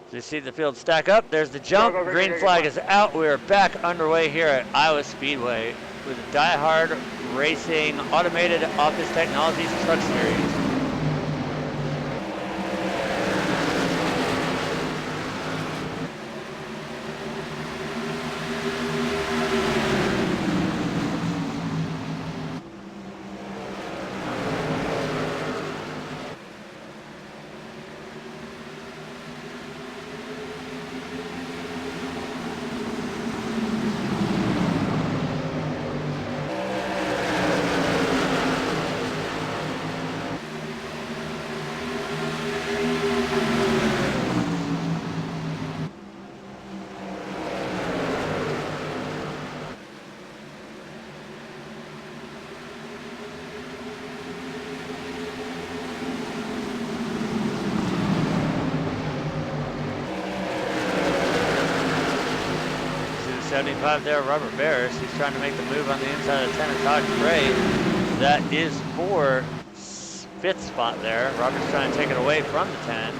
So you see the field stack up. There's the jump. Green flag is out. We are back underway here at Iowa Speedway with the Diehard Racing Automated Office Technologies Truck Series. There, Robert Barris. He's trying to make the move on the inside of the 10 of Todd Gray. That is for 5th spot there. Robert's trying to take it away from the 10.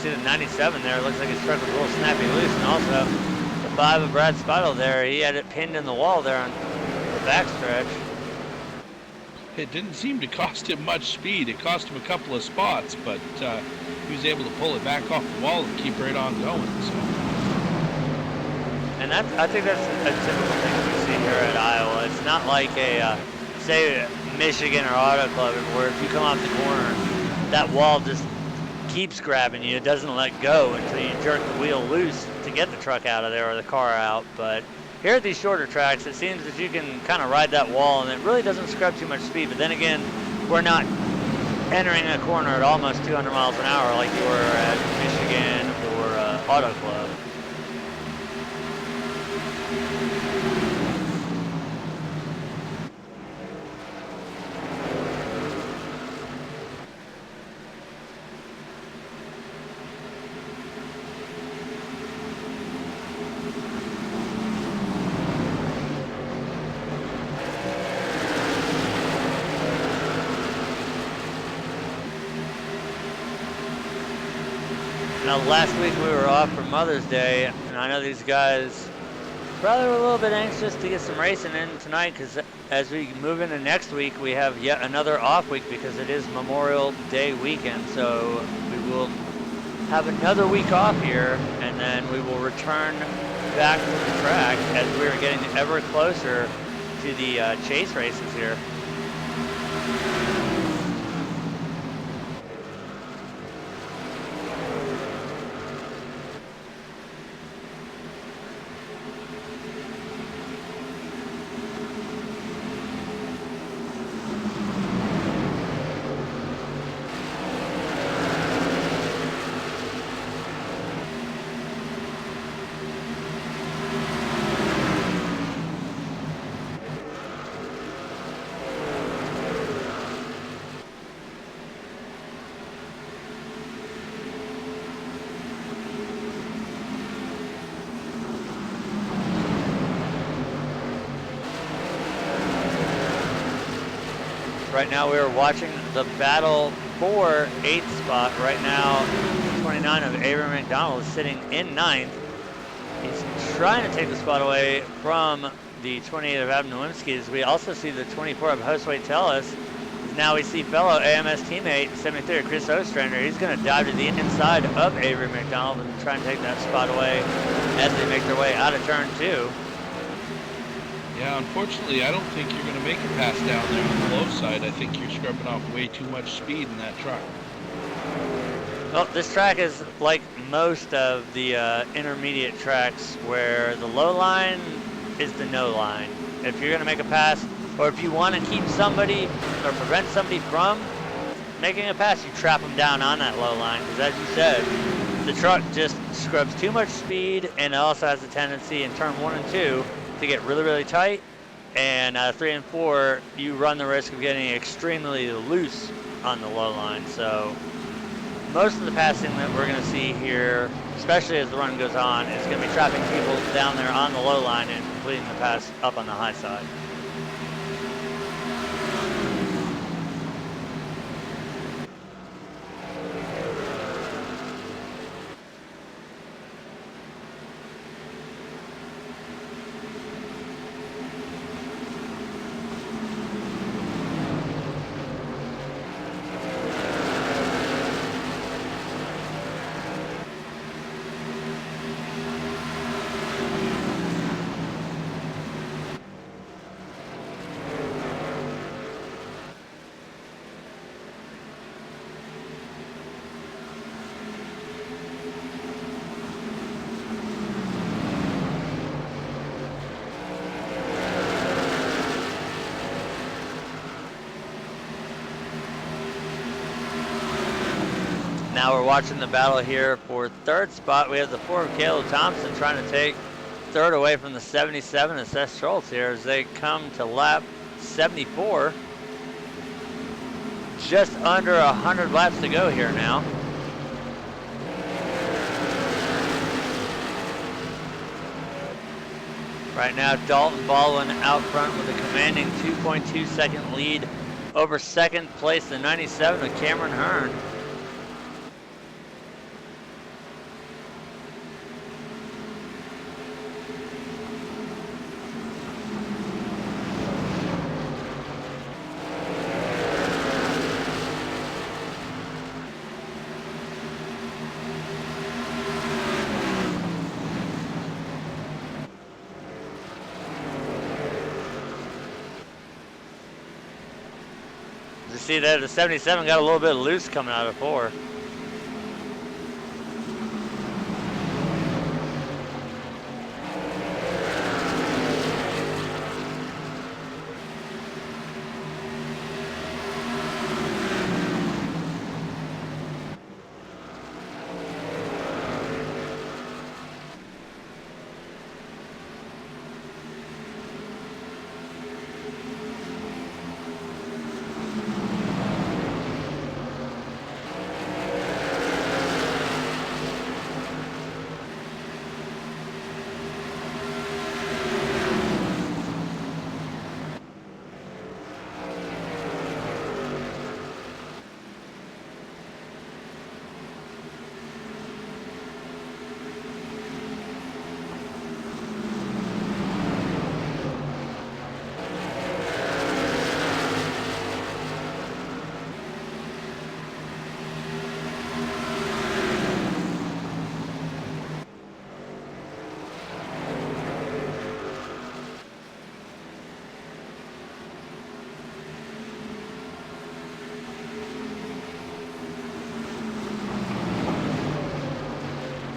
See the 97 there, looks like his truck was a little snappy loose, and also the 5 of Brad Speidel there, he had it pinned in the wall there on the backstretch. It didn't seem to cost him much speed. It cost him a couple of spots, but he was able to pull it back off the wall and keep right on going. So. And I think that's a typical thing we see here at Iowa. It's not like a, say, Michigan or Auto Club, where if you come off the corner, that wall just keeps grabbing you. It doesn't let go until you jerk the wheel loose to get the truck out of there or the car out. But here at these shorter tracks, it seems that you can kind of ride that wall and it really doesn't scrub too much speed. But then again, we're not entering a corner at almost 200 miles an hour like you were at Michigan or Auto Club. Now, last week we were off for Mother's Day, and I know these guys probably were a little bit anxious to get some racing in tonight, because as we move into next week, we have yet another off week because it is Memorial Day weekend. So we will have another week off here, and then we will return back to the track as we are getting ever closer to the chase races here. Right now we are watching the battle for 8th spot. Right now, 29 of Avery McDonald is sitting in 9th. He's trying to take the spot away from the 28 of Adam Nowinski. As we also see the 24 of Josue Tellez. Now we see fellow AMS teammate, 73 Chris Ostrander. He's going to dive to the inside of Avery McDonald and try and take that spot away as they make their way out of turn 2. Yeah, unfortunately, I don't think you're going to make a pass down there on the low side. I think you're scrubbing off way too much speed in that truck. Well, this track is like most of the intermediate tracks where the low line is the no line. If you're going to make a pass, or if you want to keep somebody or prevent somebody from making a pass, you trap them down on that low line. Because as you said, the truck just scrubs too much speed, and it also has a tendency in turn 1 and 2 to get really, really tight. And 3 and 4, you run the risk of getting extremely loose on the low line. So most of the passing that we're going to see here, especially as the run goes on, is going to be trapping people down there on the low line and completing the pass up on the high side. Now we're watching the battle here for third spot. We have the 4 of Caleb Thompson trying to take third away from the 77 of Seth Schultz here as they come to lap 74. Just under 100 laps to go here now. Right now, Dalton Baldwin out front with a commanding 2.2 second lead over second place, the 97 of Cameron Hearn. You see that the 77 got a little bit loose coming out of 4.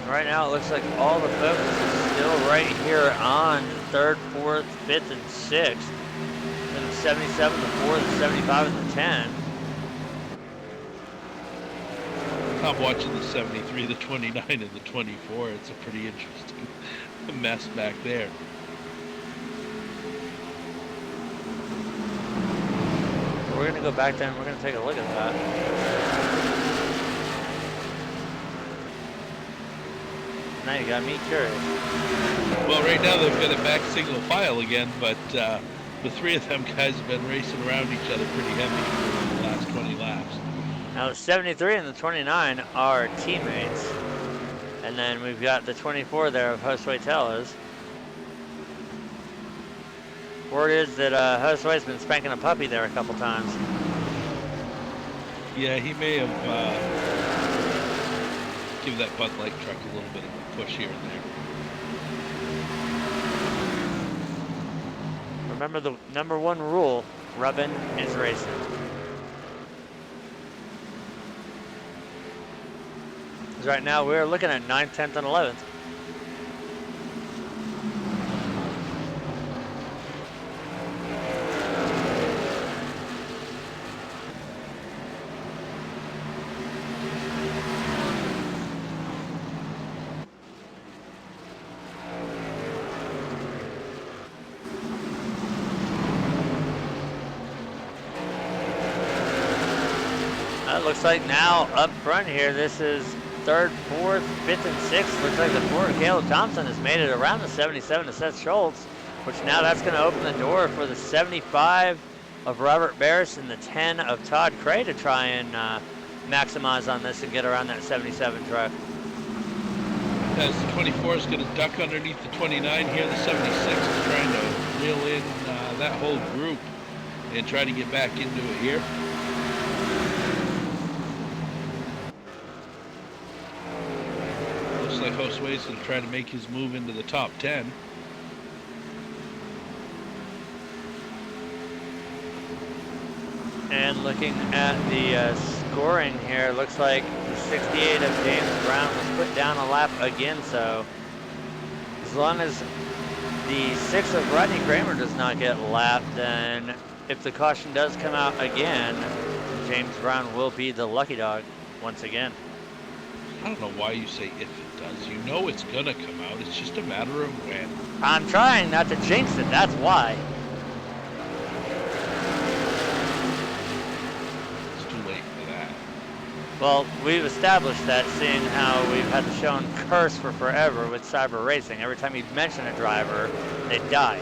Right now, it looks like all the focus is still right here on third, fourth, fifth, and sixth. And the 77, the 4, the 75, and the 10. I'm watching the 73, the 29, and the 24. It's a pretty interesting mess back there. We're going to go back there and we're going to take a look at that. Now you got me curious. Well, right now they've got it back single file again, but the 3 of them guys have been racing around each other pretty heavy for the last 20 laps. Now the 73 and the 29 are teammates. And then we've got the 24 there of Josue Tellez. Word is that Josue's been spanking a puppy there a couple times. Yeah, he may have give that Bud Light truck a little bit of a push here and there. Remember the #1 rule, rubbing is racing. Because right now we're looking at 9th, 10th, and 11th. Looks like now up front here, this is 3rd, 4th, 5th, and 6th. Looks like the 4 of Caleb Thompson has made it around the 77 of Seth Schultz, which now that's going to open the door for the 75 of Robert Barris and the 10 of Todd Cray to try and maximize on this and get around that 77 truck. As the 24 is going to duck underneath the 29 here, the 76 is trying to reel in that whole group and try to get back into it here. Like Josue to try to make his move into the top 10. And looking at the scoring here, looks like the 68 of James Brown was put down a lap again, so as long as the 6 of Rodney Kramer does not get lapped, then if the caution does come out again, James Brown will be the lucky dog once again. I don't know why you say if it does. You know it's gonna come out. It's just a matter of when. I'm trying not to jinx it, that's why. It's too late for that. Well, we've established that, seeing how we've had the shown curse for forever with cyber racing. Every time you mention a driver, they die.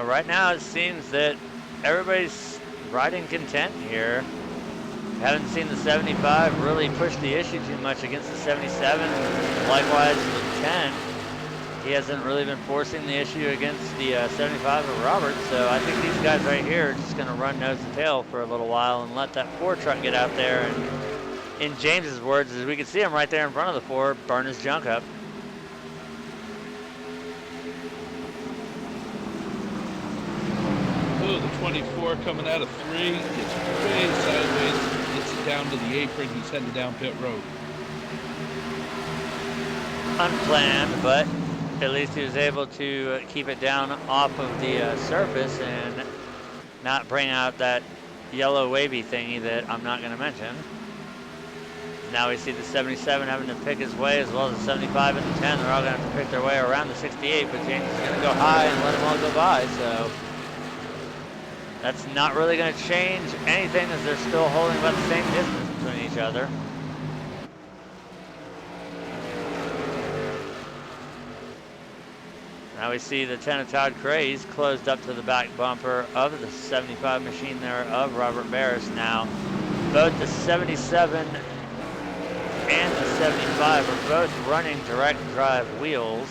Right now it seems that everybody's riding content here. Haven't seen the 75 really push the issue too much against the 77. Likewise, the 10. He hasn't really been forcing the issue against the 75 of Robert. So I think these guys right here are just going to run nose to tail for a little while and let that 4 truck get out there. And in James's words, as we can see him right there in front of the 4, burn his junk up. The 24 coming out of 3, gets way sideways, gets it down to the apron, he's heading down pit road. Unplanned, but at least he was able to keep it down off of the surface and not bring out that yellow wavy thingy that I'm not going to mention. Now we see the 77 having to pick his way, as well as the 75 and the 10. They're all going to have to pick their way around the 68, but James is going to go high and let them all go by, so that's not really going to change anything, as they're still holding about the same distance between each other. Now we see the 10 of Todd Cray. He's closed up to the back bumper of the 75 machine there of Robert Barris. Now, both the 77 and the 75 are both running direct drive wheels.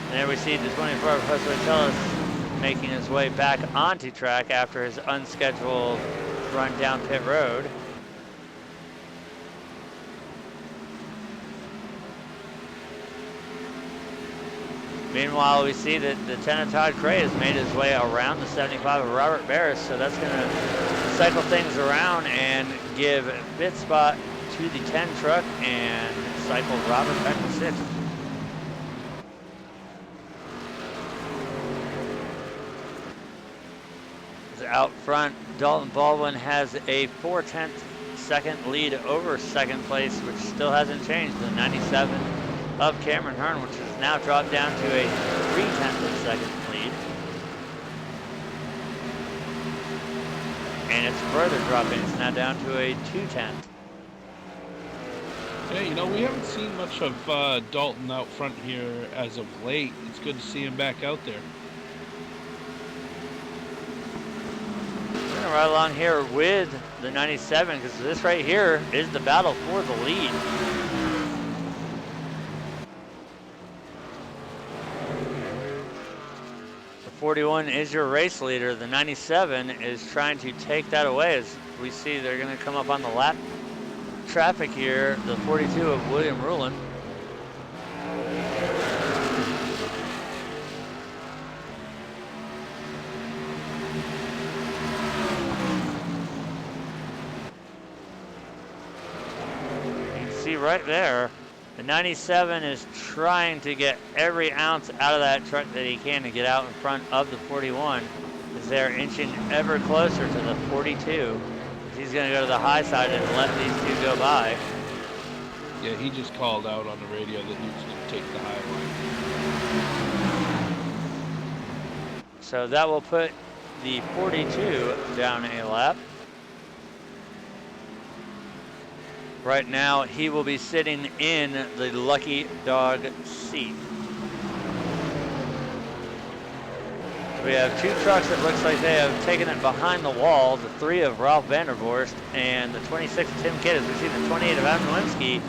And there we see the 24 of Josue Teles making his way back onto track after his unscheduled run down pit road. Meanwhile, we see that the 10 of Todd Cray has made his way around the 75 of Robert Barris, so that's going to cycle things around and give pit spot to the 10 truck and cycle Robert back to 6th. Out front, Dalton Baldwin has a 4/10 second lead over second place, which still hasn't changed. The 97 of Cameron Hearn, which has now dropped down to a 3/10 second lead. And it's further dropping. It's now down to a 2/10. Yeah, you know, we haven't seen much of Dalton out front here as of late. It's good to see him back out there. right along here with the 97 because this right here is the battle for the lead. The 41 is your race leader. The 97 is trying to take that away. As we see, they're going to come up on the lap traffic here. The 42 of William Rulin. Right there, the 97 is trying to get every ounce out of that truck that he can to get out in front of the 41 as they're inching ever closer to the 42. He's going to go to the high side and let these two go by. Yeah, he just called out on the radio that he was going to take the high line. So that will put the 42 down a lap. Right now, he will be sitting in the lucky dog seat. We have two trucks that looks like they have taken it behind the wall. The 3 of Ralph Vandervorst and the 26 of Tim Kidd. As we see the 28 of Adam Lewinsky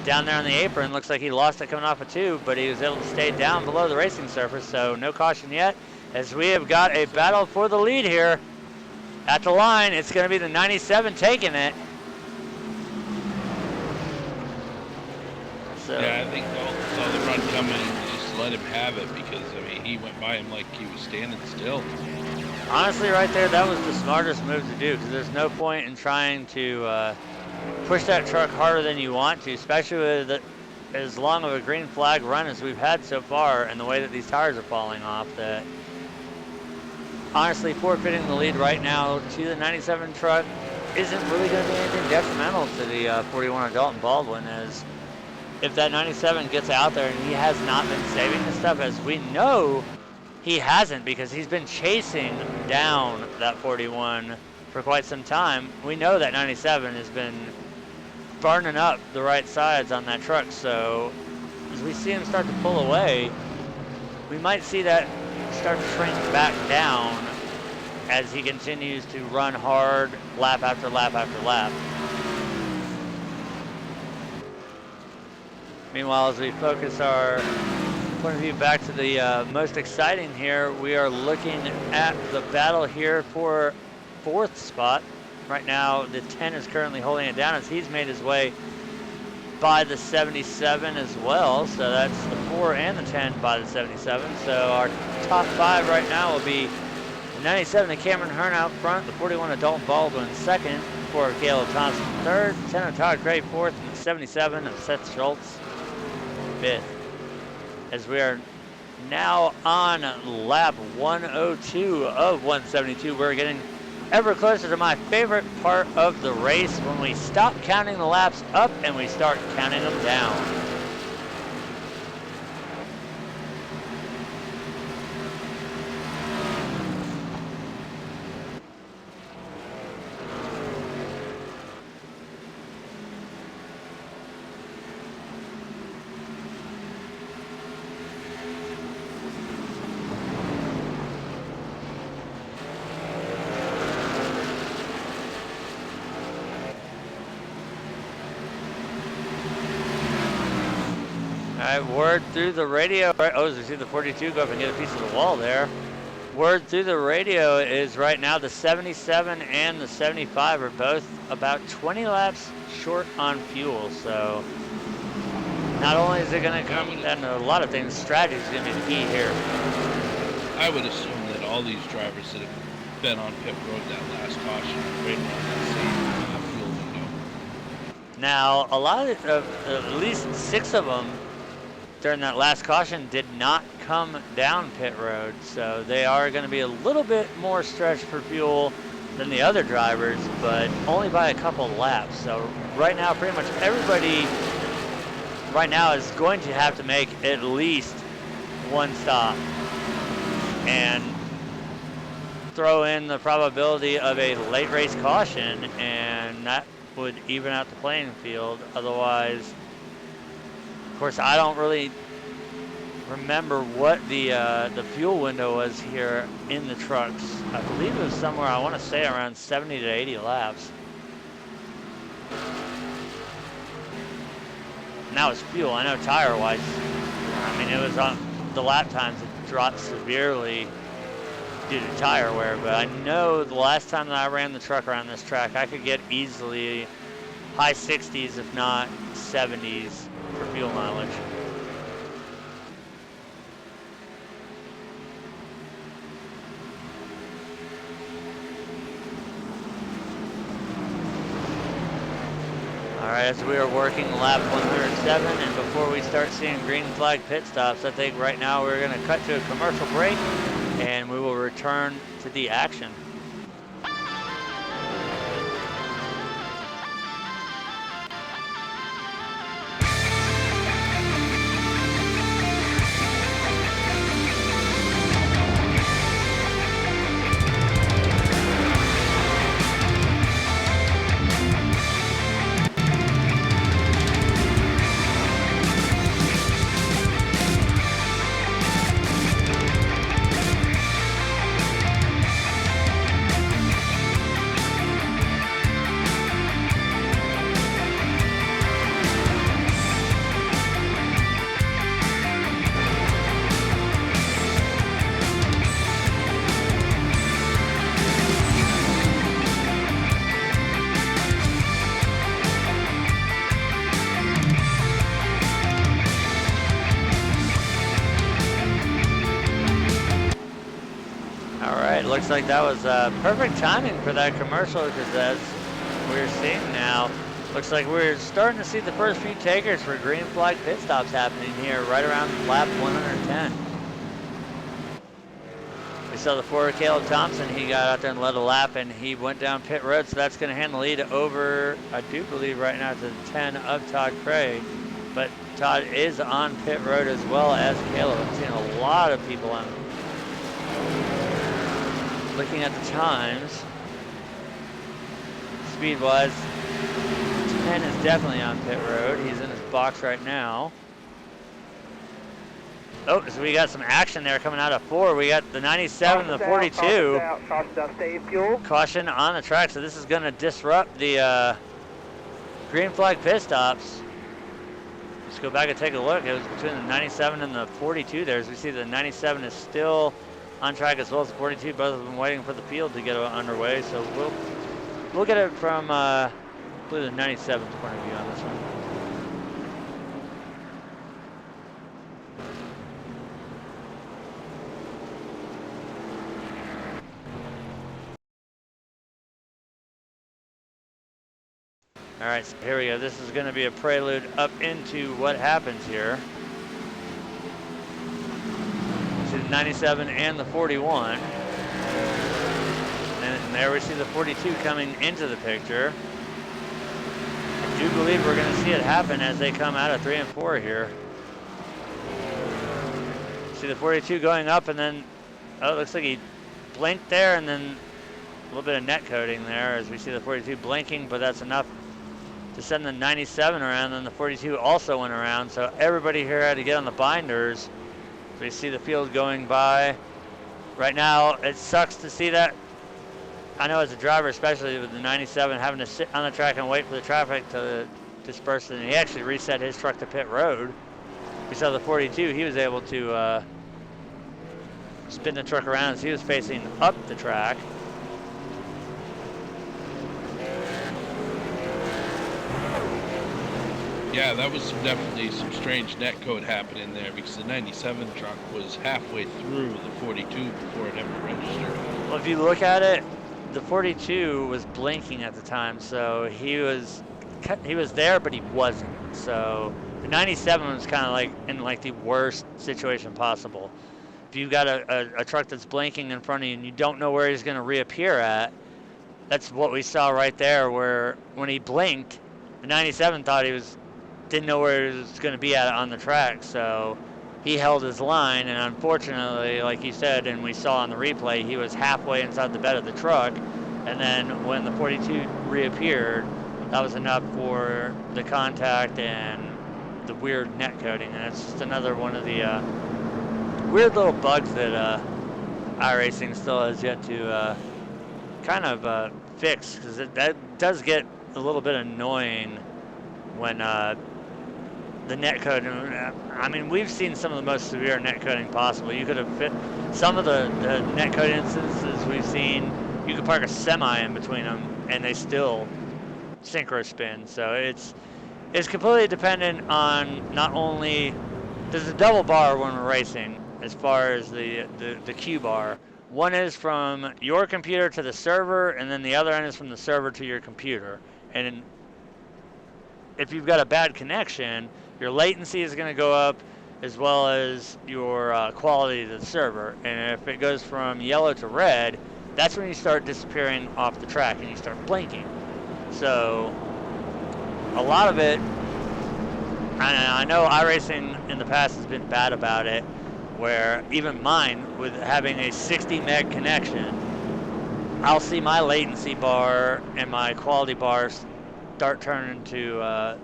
down there on the apron. Looks like he lost it coming off a 2, but he was able to stay down below the racing surface, so no caution yet. As we have got a battle for the lead here at the line, it's going to be the 97 taking it. So. Yeah, I think Dalton saw the run coming and just let him have it because, I mean, he went by him like he was standing still. Honestly, right there, that was the smartest move to do because there's no point in trying to push that truck harder than you want to, especially with as long of a green flag run as we've had so far and the way that these tires are falling off. That honestly, forfeiting the lead right now to the 97 truck isn't really going to be anything detrimental to the 41 of Dalton Baldwin, as if that 97 gets out there and he has not been saving this stuff, as we know he hasn't because he's been chasing down that 41 for quite some time. We know that 97 has been burning up the right sides on that truck, so as we see him start to pull away, we might see that start to shrink back down as he continues to run hard lap after lap after lap. Meanwhile, as we focus our point of view back to the most exciting here, we are looking at the battle here for 4th spot. Right now, the 10 is currently holding it down as he's made his way by the 77 as well. So that's the 4 and the 10 by the 77. So our top 5 right now will be the 97 of Cameron Hearn out front, the 41 of Dalton Baldwin second, 4 of Caleb Thompson third, 10 of Todd Gray fourth, and the 77 of Seth Schultz fifth. As we are now on lap 102 of 172, we're getting ever closer to my favorite part of the race, when we stop counting the laps up and we start counting them down. Word through the radio. Oh, as we see the 42 go up and get a piece of the wall there. Word through the radio is right now the 77 and the 75 are both about 20 laps short on fuel. So not only is it going to come down to a lot of things, strategy is going to be the key here. I would assume that all these drivers that have been on pit road that last caution are right around that same fuel window. Now, a lot of, at least 6 of them during that last caution did not come down pit road, so they are going to be a little bit more stretched for fuel than the other drivers, but only by a couple laps. So right now, pretty much everybody right now is going to have to make at least one stop and throw in the probability of a late race caution, and that would even out the playing field. Otherwise, of course, I don't really remember what the fuel window was here in the trucks. I believe it was somewhere, I want to say around 70 to 80 laps. And that was fuel. I know tire-wise, I mean, it was on the lap times, it dropped severely due to tire wear, but I know the last time that I ran the truck around this track, I could get easily high 60s, if not 70s for fuel mileage. All right, as we are working lap 107, and before we start seeing green flag pit stops, I think right now we're going to cut to a commercial break, and we will return to the action. Looks like that was perfect timing for that commercial, because as we're seeing now, looks like we're starting to see the first few takers for green flag pit stops happening here right around lap 110. We saw the 4 Caleb Thompson. He got out there and led a lap, and he went down pit road, so that's going to hand the lead over, I do believe right now, to the 10 of Todd Craig. But Todd is on pit road as well as Caleb. I'm seeing a lot of people on. Looking at the times, speed-wise, 10 is definitely on pit road. He's in his box right now. Oh, so we got some action there coming out of 4. We got the 97 and the 42. Caution on the track, so this is going to disrupt the green flag pit stops. Let's go back and take a look. It was between the 97 and the 42 there. As we see, the 97 is still on track as well as the 42. Both of them waiting for the field to get underway. So we'll look at it from I believe the 97's point of view on this one. All right, so here we go. This is going to be a prelude up into what happens here. See the 97 and the 41. And there we see the 42 coming into the picture. I do believe we're going to see it happen as they come out of 3 and 4 here. See the 42 going up, and then, oh, it looks like he blinked there, and then a little bit of net coating there as we see the 42 blinking, but that's enough to send the 97 around, and the 42 also went around, so everybody here had to get on the binders. We see the field going by. Right now, it sucks to see that. I know as a driver, especially with the 97, having to sit on the track and wait for the traffic to disperse, and he actually reset his truck to pit road. We saw the 42, he was able to spin the truck around as he was facing up the track. Yeah, that was definitely some strange net code happening there, because the 97 truck was halfway through the 42 before it ever registered. Well, if you look at it, the 42 was blinking at the time, so he was there, but he wasn't. So the 97 was kind of like in like the worst situation possible. If you've got a truck that's blinking in front of you and you don't know where he's going to reappear at, that's what we saw right there, where when he blinked, the 97 thought didn't know where he was going to be at on the track, so he held his line, and unfortunately, like you said, and we saw on the replay, he was halfway inside the bed of the truck, and then when the 42 reappeared, that was enough for the contact and the weird net coating, and it's just another one of the weird little bugs that iRacing still has yet to kind of fix, because that does get a little bit annoying when the net code. I mean, we've seen some of the most severe net coding possible. You could have fit some of the net code instances we've seen. You could park a semi in between them, and they still synchro spin. So it's completely dependent on not only there's a double bar when we're racing as far as the Q bar. One is from your computer to the server, and then the other end is from the server to your computer. And if you've got a bad connection, your latency is going to go up, as well as your quality to the server. And if it goes from yellow to red, that's when you start disappearing off the track and you start blinking. So a lot of it, I know iRacing in the past has been bad about it, where even mine, with having a 60 meg connection, I'll see my latency bar and my quality bars start turning to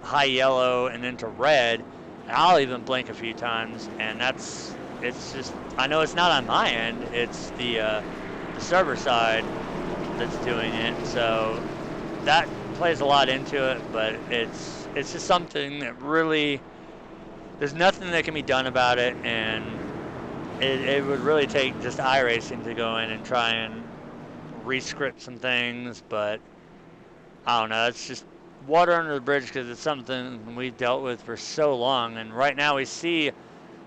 high yellow and into red. And I'll even blink a few times, and it's just, I know it's not on my end, it's the server side that's doing it. So that plays a lot into it, but it's just something that really, there's nothing that can be done about it, and it would really take just iRacing to go in and try and re-script some things, but I don't know, it's just water under the bridge because it's something we've dealt with for so long. And right now we see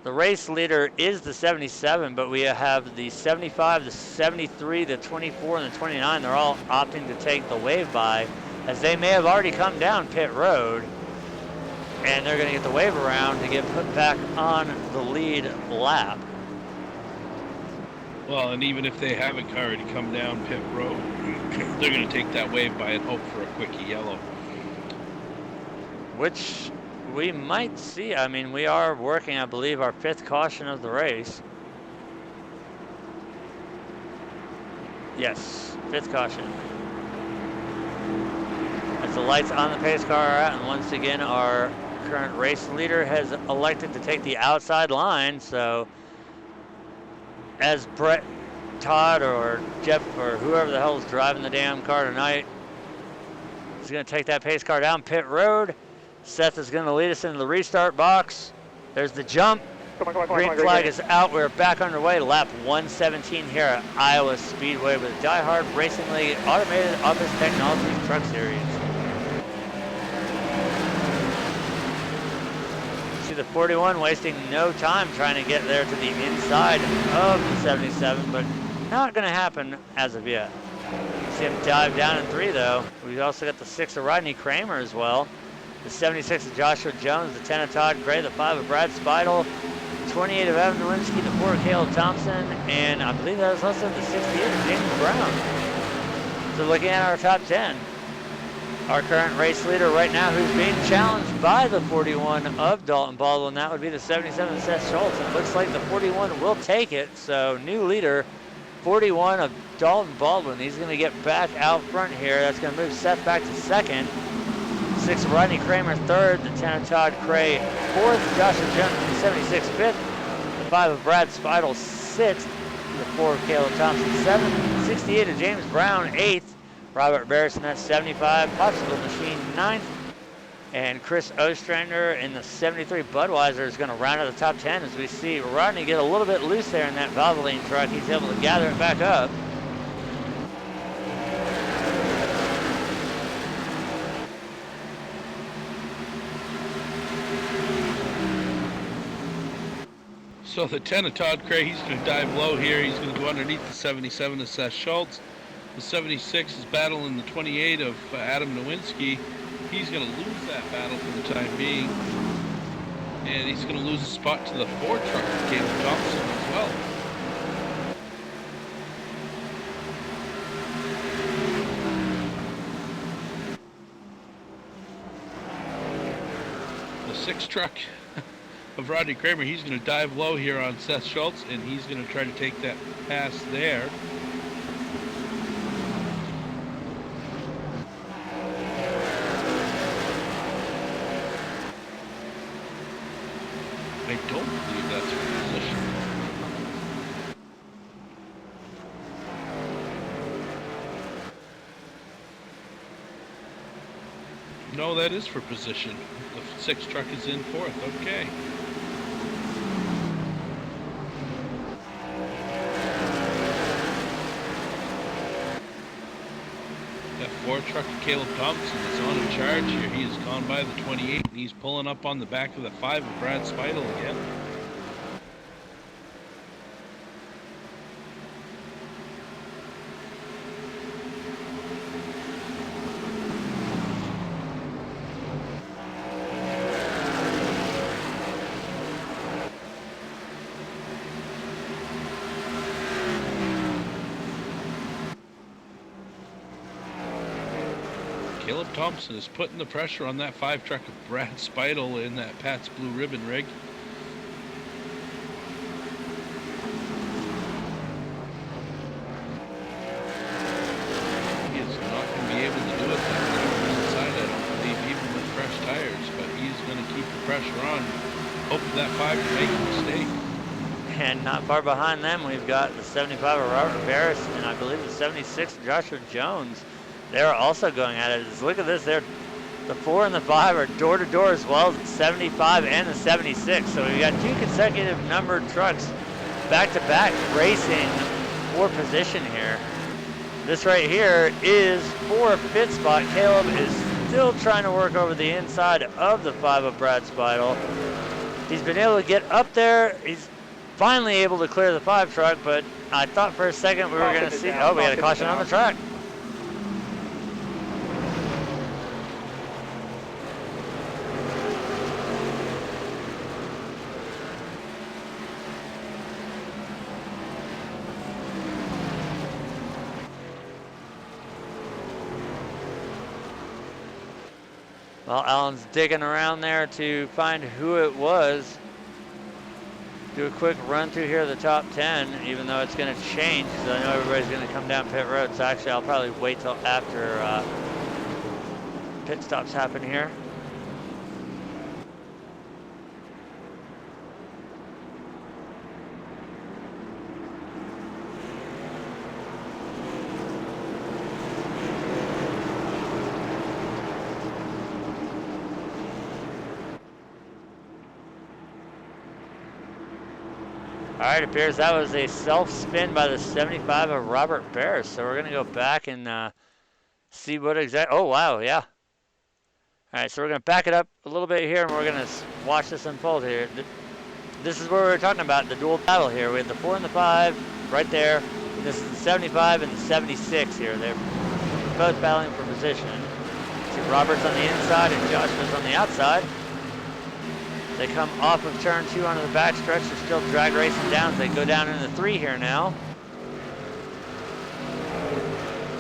the race leader is the 77, but we have the 75, the 73, the 24, and the 29. They're all opting to take the wave by, as they may have already come down pit road, and they're going to get the wave around to get put back on the lead lap. Well, and even if they haven't already come down pit road, they're going to take that wave by and hope for a quickie yellow. Which we might see. I mean, we are working, I believe, our 5th caution of the race. Yes, 5th caution. As the lights on the pace car are out, and once again, our current race leader has elected to take the outside line. So as Brett, Todd, or Jeff, or whoever the hell is driving the damn car tonight, is going to take that pace car down pit road. Seth is going to lead us into the restart box. There's the jump. Green flag is out. We're back underway. Lap 117 here at Iowa Speedway with Diehard Racing League Automated Office Technology Truck Series. See the 41 wasting no time trying to get there to the inside of the 77, but not going to happen as of yet. See him dive down in 3 though. We've also got the 6 of Rodney Kramer as well. The 76 of Joshua Jones, the 10 of Todd Gray, the 5 of Brad Speidel, 28 of Evan Nowinski, the 4 of Caleb Thompson, and I believe that was also the 68 of James Brown. So looking at our top 10, our current race leader right now, who's being challenged by the 41 of Dalton Baldwin, that would be the 77 of Seth Schultz. It looks like the 41 will take it, so new leader, 41 of Dalton Baldwin. He's going to get back out front here. That's going to move Seth back to 2nd. 6 of Rodney Kramer 3rd, the 10 of Todd Cray 4th, Joshua Jones the 76 5th, the 5 of Brad Speidel 6th, the 4 of Caleb Thompson 7th, 68 of James Brown 8th, Robert Barrison at 75, Popsicle Machine 9th, and Chris Ostrander in the 73 Budweiser is going to round out the top 10 as we see Rodney get a little bit loose there in that Valvoline truck. He's able to gather it back up. So the 10 of Todd Cray, he's going to dive low here. He's going to go underneath the 77 of Seth Schultz. The 76 is battling the 28 of Adam Nowinski. He's going to lose that battle for the time being. And he's going to lose a spot to the 4 truck of Caleb Thompson as well. The 6 truck of Rodney Kramer, he's going to dive low here on Seth Schultz, and he's going to try to take that pass there. I don't believe that's for position. No, that is for position. The 6 truck is in 4th. Okay. That 4 truck of Caleb Thompson is on a charge here. He has gone by the 28 and he's pulling up on the back of the 5 of Brad Speidel again. Caleb Thompson is putting the pressure on that 5 truck of Brad Speidel in that Pat's Blue Ribbon rig. He is not going to be able to do it that way inside, I don't believe, even with fresh tires, but he's going to keep the pressure on. Hope that 5 can make a mistake. And not far behind them, we've got the 75 of Robert Barris and I believe the 76 of Joshua Jones. They're also going at it. Look at this. The 4 and the 5 are door to door as well as the 75 and the 76. So we've got 2 consecutive numbered trucks back to back racing for position here. This right here is for a pit spot. Caleb is still trying to work over the inside of the 5 of Brad Speidel. He's been able to get up there. He's finally able to clear the 5 truck, but I thought for a second we were going to see, oh, we had a caution on the track. Well, Alan's digging around there to find who it was. Do a quick run through here of the top 10, even though it's going to change, because I know everybody's going to come down pit road. So actually, I'll probably wait till after pit stops happen here. All right, it appears that was a self-spin by the 75 of Robert Barris. So we're going to go back and see what exactly, oh, wow, yeah. All right, so we're going to back it up a little bit here, and we're going to watch this unfold here. This is where we were talking about the dual battle here. We have the 4 and the 5 right there. This is the 75 and the 76 here. They're both battling for position. See Robert's on the inside and Joshua's on the outside. They come off of turn 2 onto the backstretch. They're still drag racing down as they go down into 3 here now.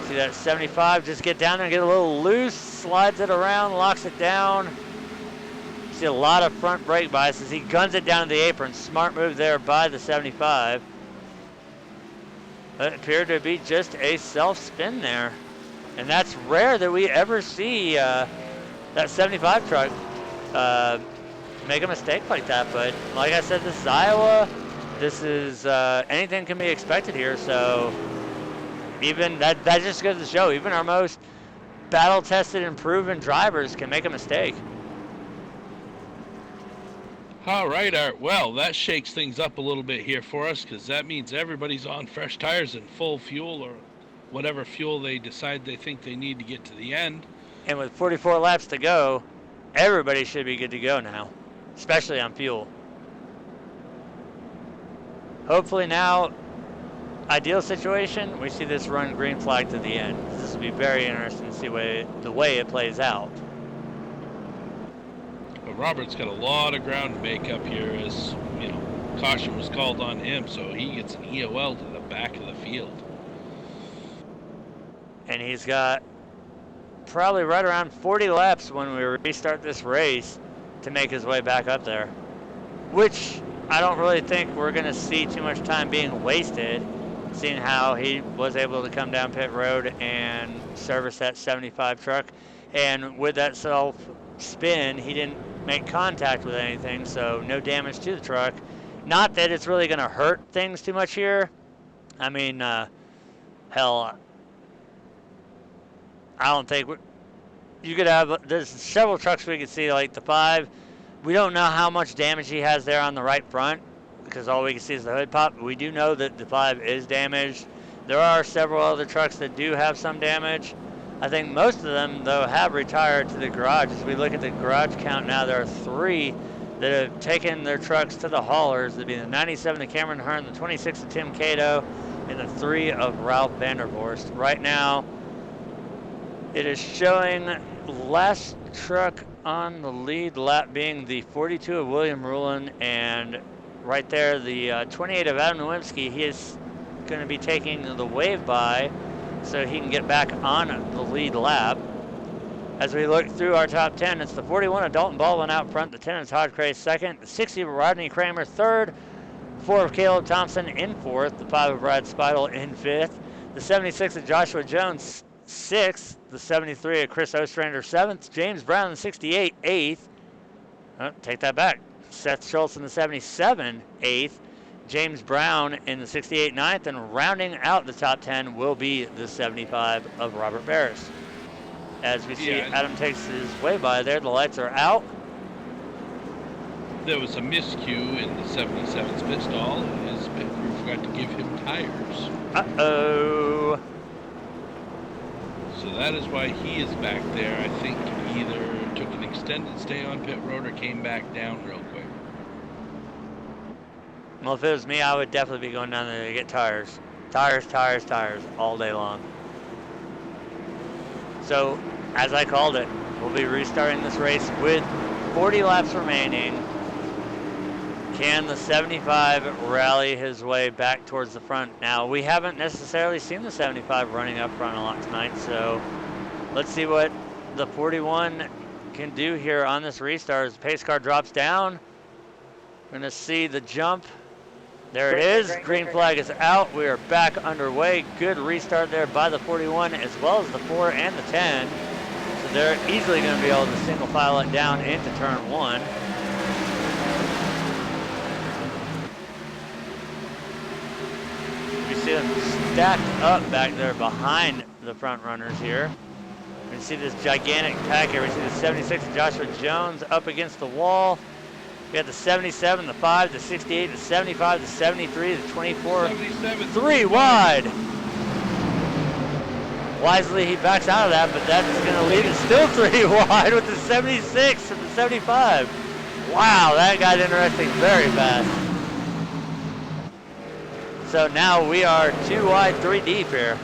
See that 75 just get down there and get a little loose, slides it around, locks it down. See a lot of front brake bias as he guns it down to the apron. Smart move there by the 75. It appeared to be just a self-spin there. And that's rare that we ever see that 75 truck make a mistake like that, but like I said, this is Iowa. This is anything can be expected here. So even that just goes to show, even our most battle-tested and proven drivers can make a mistake. All right, Art. Well, that shakes things up a little bit here for us, because that means everybody's on fresh tires and full fuel, or whatever fuel they decide they think they need to get to the end. And with 44 laps to go, everybody should be good to go now, especially on fuel. Hopefully now, ideal situation, we see this run green flag to the end. This will be very interesting to see the way it plays out. But Robert's got a lot of ground to make up here, as you know, caution was called on him, so he gets an EOL to the back of the field. And he's got probably right around 40 laps when we restart this race to make his way back up there, which I don't really think we're going to see too much time being wasted, seeing how he was able to come down pit road and service that 75 truck. And with that self spin, he didn't make contact with anything, so no damage to the truck. Not that it's really going to hurt things too much here. I mean, hell, I don't think you could have. There's several trucks we could see, like the 5. We don't know how much damage he has there on the right front because all we can see is the hood pop. We do know that the 5 is damaged. There are several other trucks that do have some damage. I think most of them, though, have retired to the garage. As we look at the garage count now, there are 3 that have taken their trucks to the haulers. That'd be the 97 of Cameron Hearn, the 26 of Tim Cato, and the 3 of Ralph Vandervorst. Right now, it is showing last truck on the lead lap being the 42 of William Rulin, and right there, the 28 of Adam Nowinski. He is going to be taking the wave by so he can get back on the lead lap. As we look through our top 10, it's the 41 of Dalton Baldwin out front, the 10 of Todd Cray second, the 60 of Rodney Kramer third, 4 of Caleb Thompson in fourth, the 5 of Brad Speidel in fifth, the 76 of Joshua Jones sixth, the 73 of Chris Ostrander seventh, James Brown the 68 eighth. Oh, take that back. Seth Schultz in the 77 eighth, James Brown in the 68 ninth, and rounding out the top 10 will be the 75 of Robert Barris. As we see Adam takes his way by there, the lights are out. There was a miscue in the 77's pit stall. His pit crew forgot to give him tires. Uh-oh. So that is why he is back there. I think he either took an extended stay on pit road or came back down real quick. Well, if it was me, I would definitely be going down there to get tires. Tires, tires, tires, all day long. So, as I called it, we'll be restarting this race with 40 laps remaining. Can the 75 rally his way back towards the front? Now, we haven't necessarily seen the 75 running up front a lot tonight, so let's see what the 41 can do here on this restart. As the pace car drops down, we're going to see the jump. There it is. Green flag is out. We are back underway. Good restart there by the 41 as well as the 4 and the 10. So they're easily going to be able to single file it down into turn 1. We see them stacked up back there behind the front runners here. We see this gigantic pack here. We see the 76 of Joshua Jones up against the wall. We got the 77, the 5, the 68, the 75, the 73, the 24. 3 wide. Wisely, he backs out of that, but that's going to leave it still 3 wide with the 76 and the 75. Wow, that got interesting very fast. So now we are 2 wide, 3 deep here.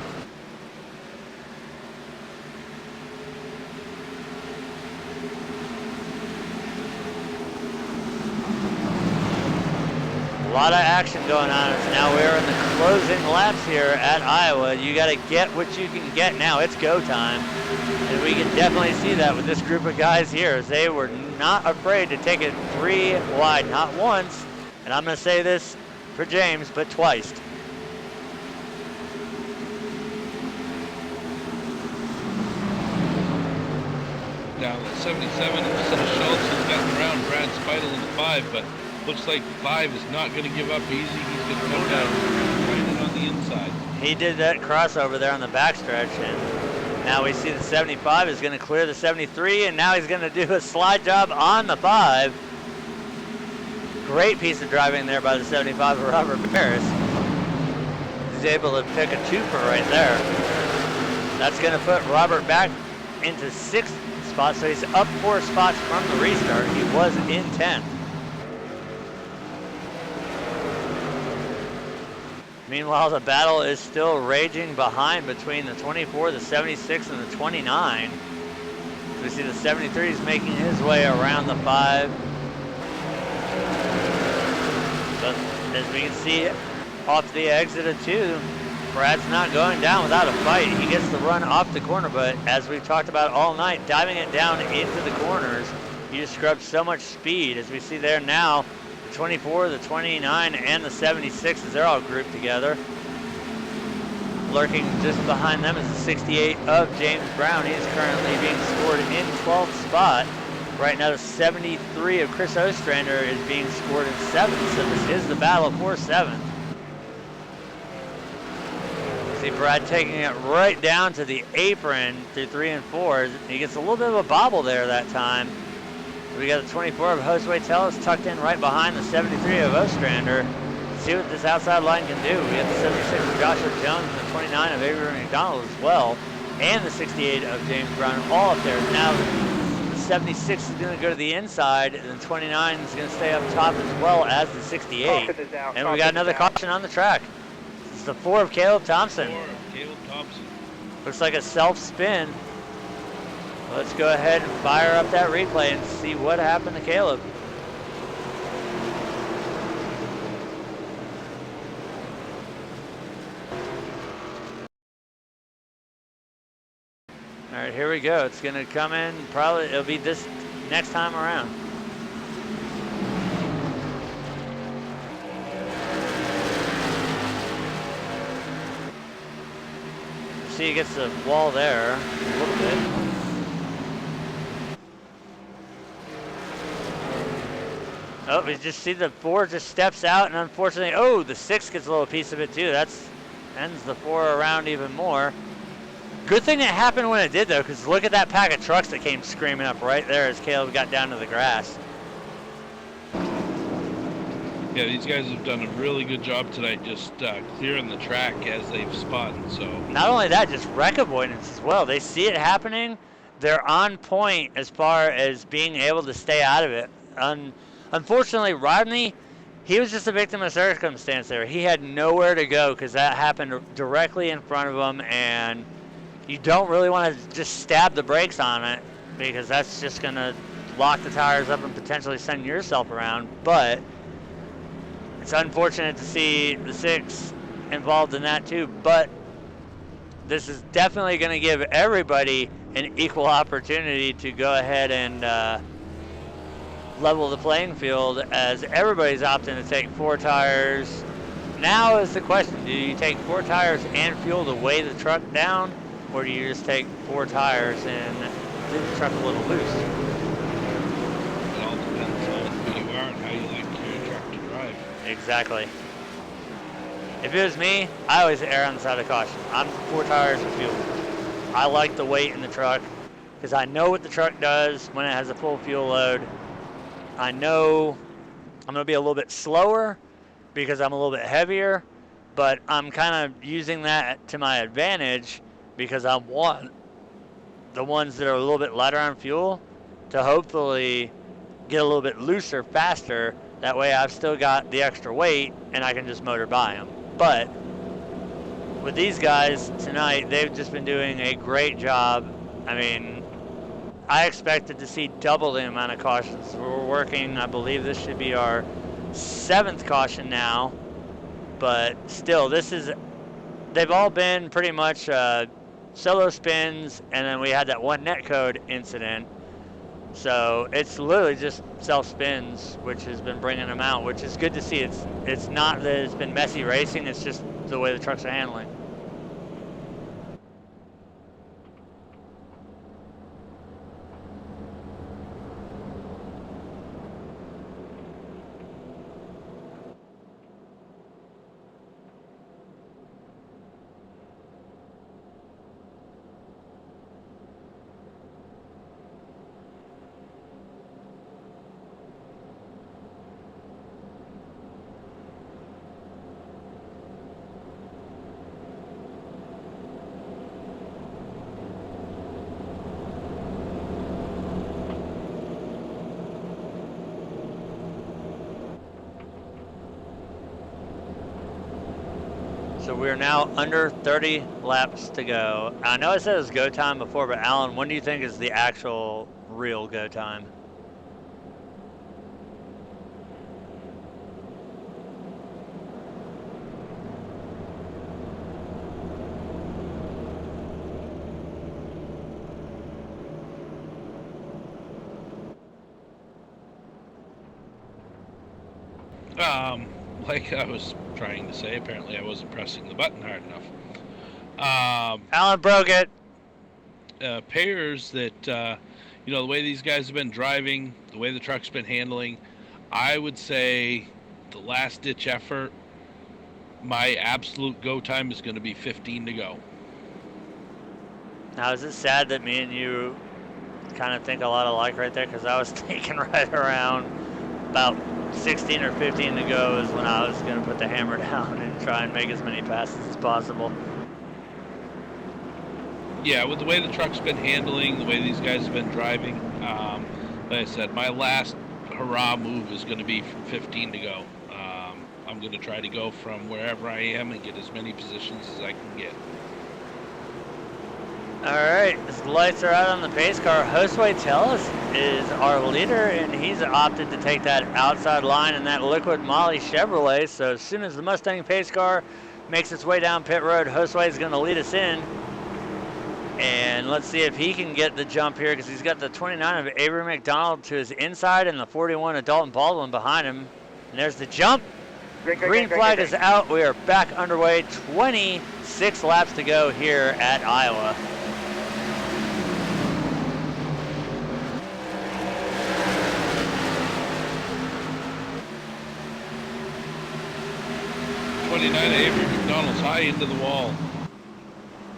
A lot of action going on. Now we're in the closing laps here at Iowa. You got to get what you can get now. It's go time. And we can definitely see that with this group of guys here, as they were not afraid to take it 3 wide, not once. And I'm going to say this for James, but twice. Now the 77 of Schultz has gotten around Brad Speidel in the 5, but looks like 5 is not going to give up easy. He's going to come down and find it on the inside. He did that crossover there on the backstretch, and now we see the 75 is going to clear the 73, and now he's going to do a slide job on the 5. Great piece of driving there by the 75 of Robert Barris. He's able to pick a twofer right there. That's going to put Robert back into 6th spot, so he's up 4 spots from the restart. He was in 10th. Meanwhile, the battle is still raging behind between the 24, the 76, and the 29. We see the 73 is making his way around the 5. But as we can see off the exit of 2, Brad's not going down without a fight. He gets the run off the corner, but as we've talked about all night, diving it down into the corners, you just scrub so much speed. As we see there now, the 24, the 29, and the 76, as they're all grouped together. Lurking just behind them is the 68 of James Brown. He is currently being scored in 12th spot. Right now, the 73 of Chris Ostrander is being scored in 7th, so this is the battle for 7th. See Brad taking it right down to the apron through 3 and 4. He gets a little bit of a bobble there that time. We got the 24 of Josue Tellez tucked in right behind the 73 of Ostrander. See what this outside line can do. We got the 76 of Joshua Jones and the 29 of Avery McDonald as well, and the 68 of James Brown all up there. Now the 76 is going to go to the inside, and the 29 is going to stay up top as well as the 68. And we got another caution on the track. It's the 4 of Caleb Thompson. 4 of Caleb Thompson. Looks like a self-spin. Let's go ahead and fire up that replay and see what happened to Caleb. All right, here we go. It's gonna come in, probably it'll be this next time around. See, he gets the wall there a little bit. Oh, we just see the 4 just steps out, and unfortunately, oh, the 6 gets a little piece of it too. That's ends the 4 around even more. Good thing it happened when it did, though, because look at that pack of trucks that came screaming up right there as Caleb got down to the grass. Yeah, these guys have done a really good job tonight just clearing the track as they've spun. So not only that, just wreck avoidance as well. They see it happening. They're on point as far as being able to stay out of it. Unfortunately, Rodney, he was just a victim of circumstance there. He had nowhere to go because that happened directly in front of him, and you don't really want to just stab the brakes on it because that's just going to lock the tires up and potentially send yourself around. But it's unfortunate to see the 6 involved in that too. But this is definitely going to give everybody an equal opportunity to go ahead and level the playing field as everybody's opting to take 4 tires. Now is the question, do you take 4 tires and fuel to weigh the truck down, or do you just take 4 tires and leave the truck a little loose? it all depends on who you are and how you like your truck to drive. Exactly. If it was me, I always err on the side of caution. I'm 4 tires of fuel. I like the weight in the truck because I know what the truck does when it has a full fuel load. I know I'm going to be a little bit slower because I'm a little bit heavier, but I'm kind of using that to my advantage because I want the ones that are a little bit lighter on fuel to hopefully get a little bit looser faster. That way I've still got the extra weight and I can just motor by them. But with these guys tonight, they've just been doing a great job. I mean, I expected to see double the amount of cautions. We're working, I believe this should be our 7th caution now, but still, they've all been pretty much solo spins, and then we had that one netcode incident. So it's literally just self spins, which has been bringing them out, which is good to see. It's not that it's been messy racing, it's just the way the trucks are handling. So we're now under 30 laps to go. I know I said it was go time before, but Alan, when do you think is the actual real go time? Like I was trying to say, apparently I wasn't pressing the button hard enough. Alan broke it. Pairs that you know, the way these guys have been driving, the way the truck's been handling, I would say the last ditch effort, my absolute go time is going to be 15 to go. Now, is it sad that me and you kind of think a lot alike right there? Because I was thinking right around about 16 or 15 to go is when I was going to put the hammer down and try and make as many passes as possible. Yeah, with the way the truck's been handling, the way these guys have been driving, like I said, my last hurrah move is going to be from 15 to go. I'm going to try to go from wherever I am and get as many positions as I can get. All right, the lights are out on the pace car. Josue Tellez is our leader, and he's opted to take that outside line in that Liquid Molly Chevrolet. So as soon as the Mustang pace car makes its way down pit road, Josue is going to lead us in. And let's see if he can get the jump here, because he's got the 29 of Avery McDonald to his inside and the 41 of Dalton Baldwin behind him. And there's the jump. Green flag is out. We are back underway. 26 laps to go here at Iowa. Avery McDonald's high into the wall.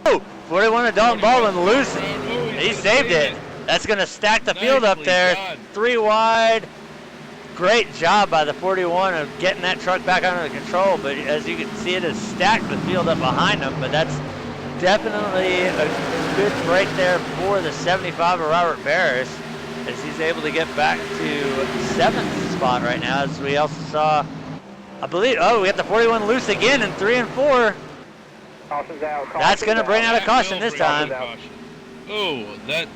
Oh, 41 of Dalton Baldwin loose. Oh, He saved it. That's going to stack the field up there. Done. 3 wide. Great job by the 41 of getting that truck back under control. But as you can see, it has stacked the field up behind him. But that's definitely a good break there for the 75 of Robert Barris, as he's able to get back to 7th spot right now. As we also saw, I believe, oh, we got the 41 loose again in 3 and 4. Caution's out. That's going to bring out a caution this time. Caution. Oh, that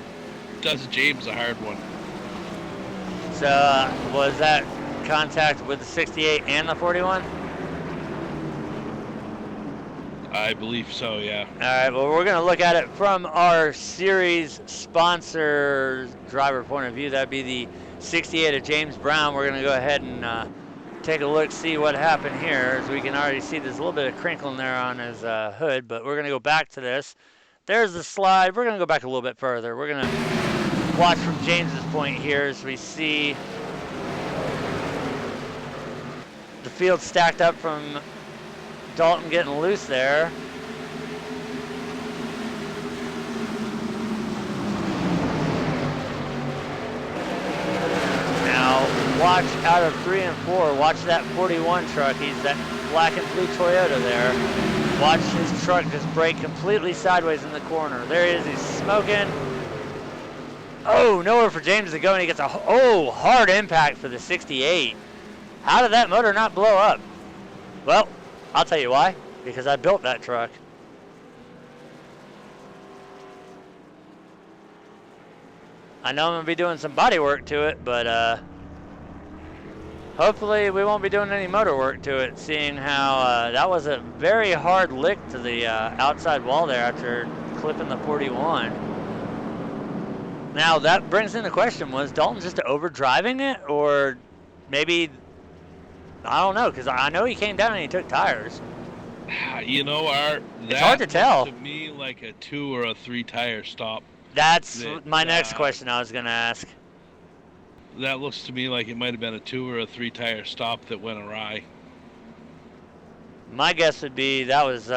does James a hard one. So was that contact with the 68 and the 41? I believe so, yeah. All right, well, we're going to look at it from our series sponsor driver point of view. That'd be the 68 of James Brown. We're going to go ahead and take a look, see what happened here. As we can already see, there's a little bit of crinkling there on his hood, but we're going to go back to this. There's the slide. We're going to go back a little bit further. We're going to watch from James's point here as we see the field stacked up from Dalton getting loose there. Now watch out of 3 and 4, watch that 41 truck. He's that black and blue Toyota there. Watch his truck just brake completely sideways in the corner. There he is, he's smoking. Oh, nowhere for James to go, and he gets a hard impact for the 68. How did that motor not blow up? Well, I'll tell you why. Because I built that truck. I know I'm going to be doing some body work to it, but hopefully we won't be doing any motor work to it, seeing how that was a very hard lick to the outside wall there after clipping the 41. Now that brings in the question, was Dalton just overdriving it, or maybe, I don't know, because I know he came down and he took tires. You know, Art, It's hard to tell. To me, like a 2 or a 3 tire stop. That's my next question I was going to ask. That looks to me like it might have been a 2 or a 3 tire stop that went awry. My guess would be that was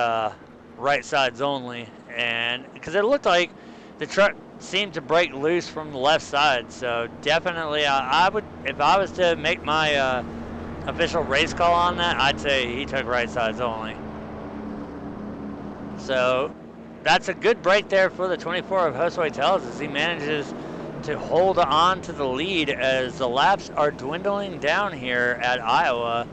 right sides only, and because it looked like the truck seemed to break loose from the left side. So definitely, I would, if I was to make my official race call on that, I'd say he took right sides only. So that's a good break there for the 24 of Josue Tellez, as he manages to hold on to the lead as the laps are dwindling down here at Iowa.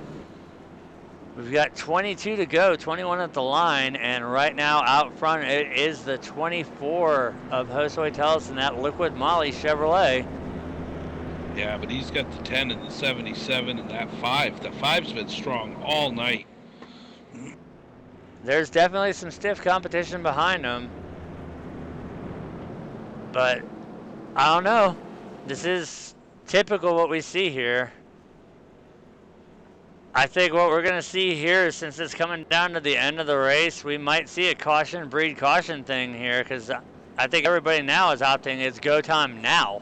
We've got 22 to go, 21 at the line, and right now out front it is the 24 of Josue Tellez in that Liquid Molly Chevrolet. Yeah, but he's got the 10 and the 77 and that 5. The 5's been strong all night. There's definitely some stiff competition behind him, but I don't know. This is typical what we see here. I think what we're going to see here, since it's coming down to the end of the race, we might see a caution, breed caution thing here, because I think everybody now is opting it's go time now.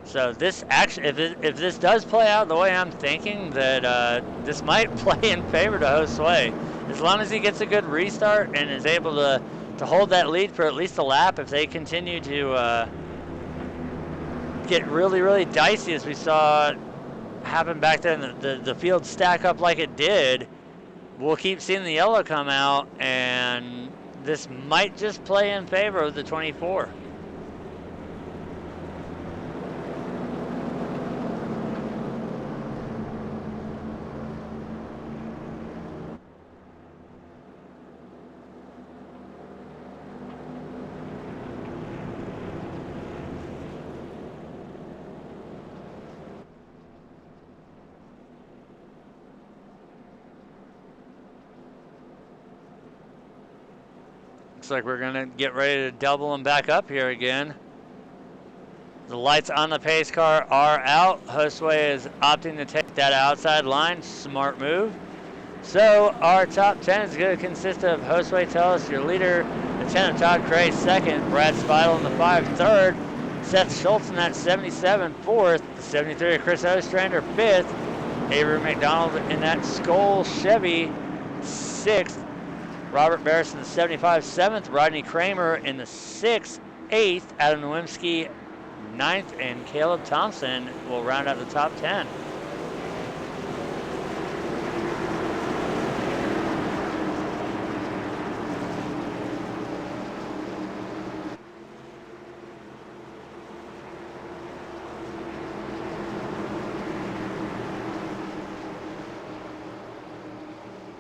So this actually, if this does play out the way I'm thinking, that this might play in favor to Josue. As long as he gets a good restart and is able to hold that lead for at least a lap, if they continue to get really, really dicey as we saw happen back then, the field stack up like it did, we'll keep seeing the yellow come out, and this might just play in favor of the 24. Looks like we're gonna get ready to double them back up here again. The lights on the pace car are out. Josue is opting to take that outside line. Smart move. So our top 10 is going to consist of Josue Tellis, your leader, the 10 of Todd Cray, second, Brad Speidel in the 5, third, Seth Schultz in that 77, fourth, the 73 of Chris Ostrander, fifth, Avery McDonald in that Skoll Chevy, sixth, Robert Barris in the 75, 7th, Rodney Kramer in the 6th, 8th, Adam Nowinski 9th, and Caleb Thompson will round out the top 10.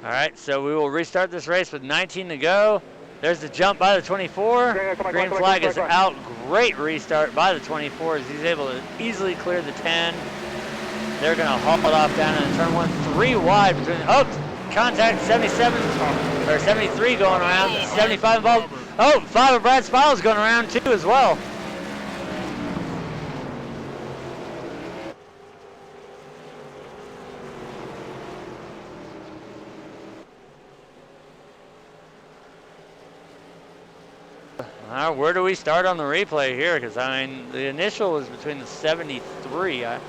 All right, so we will restart this race with 19 to go. There's the jump by the 24. Green flag is out. Great restart by the 24 as he's able to easily clear the 10. They're going to haul it off down in turn 1. 3 wide between, oh, contact 77, or 73 going around. 75 involved. Oh, 5 of Brad Speidel's going around too as well. Where do we start on the replay here? Because, I mean, the initial was between the 73, and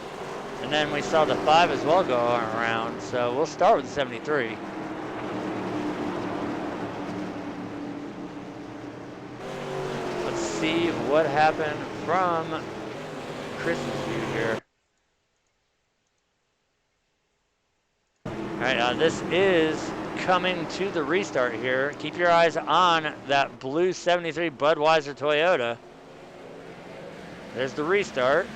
then we saw the 5 as well go around. So we'll start with the 73. Let's see what happened from Chris's view here. All right, this is coming to the restart here. Keep your eyes on that blue 73 Budweiser Toyota. There's the restart.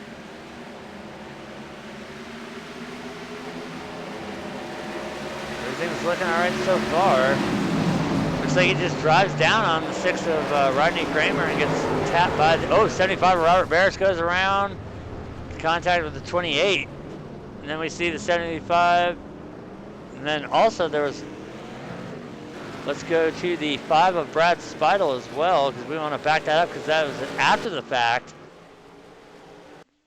Everything's looking all right so far. Looks like he just drives down on the 6 of Rodney Kramer and gets tapped by the, 75 of Robert Barris goes around. Contact with the 28. And then we see the 75. And then also there was, let's go to the 5 of Brad Speidel as well, because we want to back that up because that was after the fact.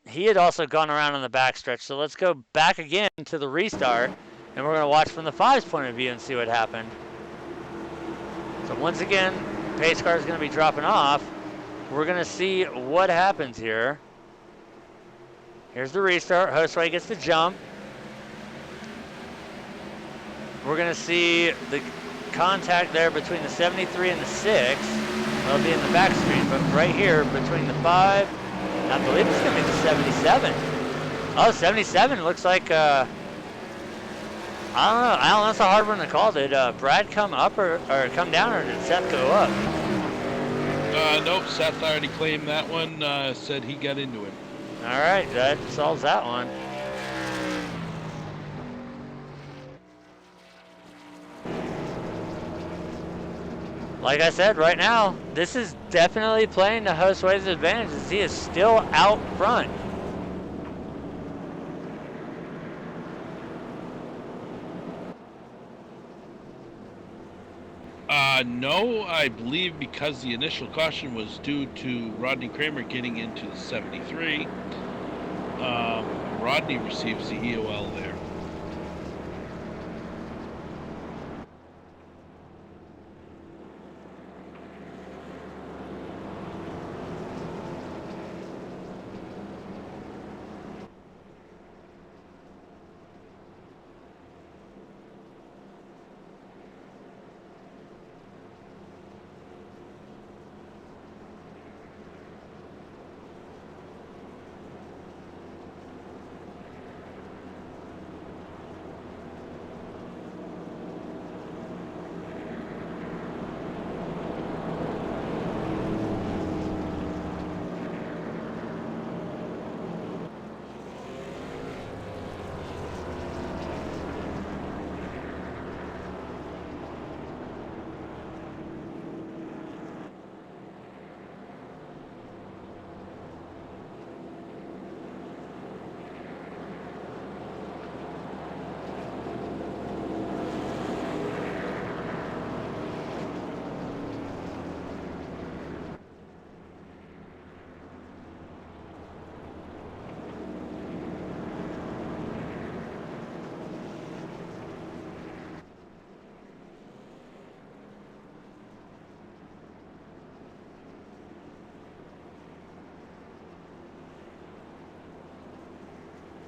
He had also gone around on the backstretch. So let's go back again to the restart, and we're going to watch from the 5's point of view and see what happened. So once again, pace car is going to be dropping off. We're going to see what happens here. Here's the restart. Josue gets the jump. We're going to see the contact there between the 73 and the 6. It'll be in the back screen, but right here between the 5, I believe it's going to be the 77. Oh, 77 looks like, I don't know, Alan, that's a hard one to call. Did Brad come up or come down, or did Seth go up? Nope, Seth already claimed that one, said he got into it. All right, that solves that one. Like I said, right now, this is definitely playing to Josue's advantage as he is still out front. No, I believe because the initial caution was due to Rodney Kramer getting into the 73. Rodney receives the EOL there.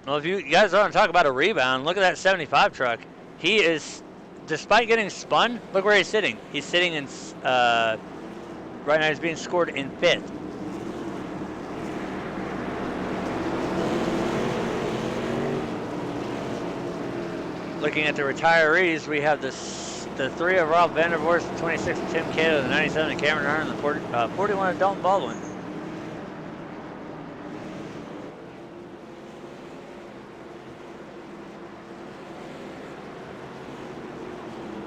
Well, if you guys want to talk about a rebound, look at that 75 truck. He is, despite getting spun, look where he's sitting. He's sitting in, right now he's being scored in 5th. Looking at the retirees, we have the 3 of Rob Vandervorst, the 26 of Tim Cato, the 97 of Cameron Hearn, and the 41 of Dalton Baldwin.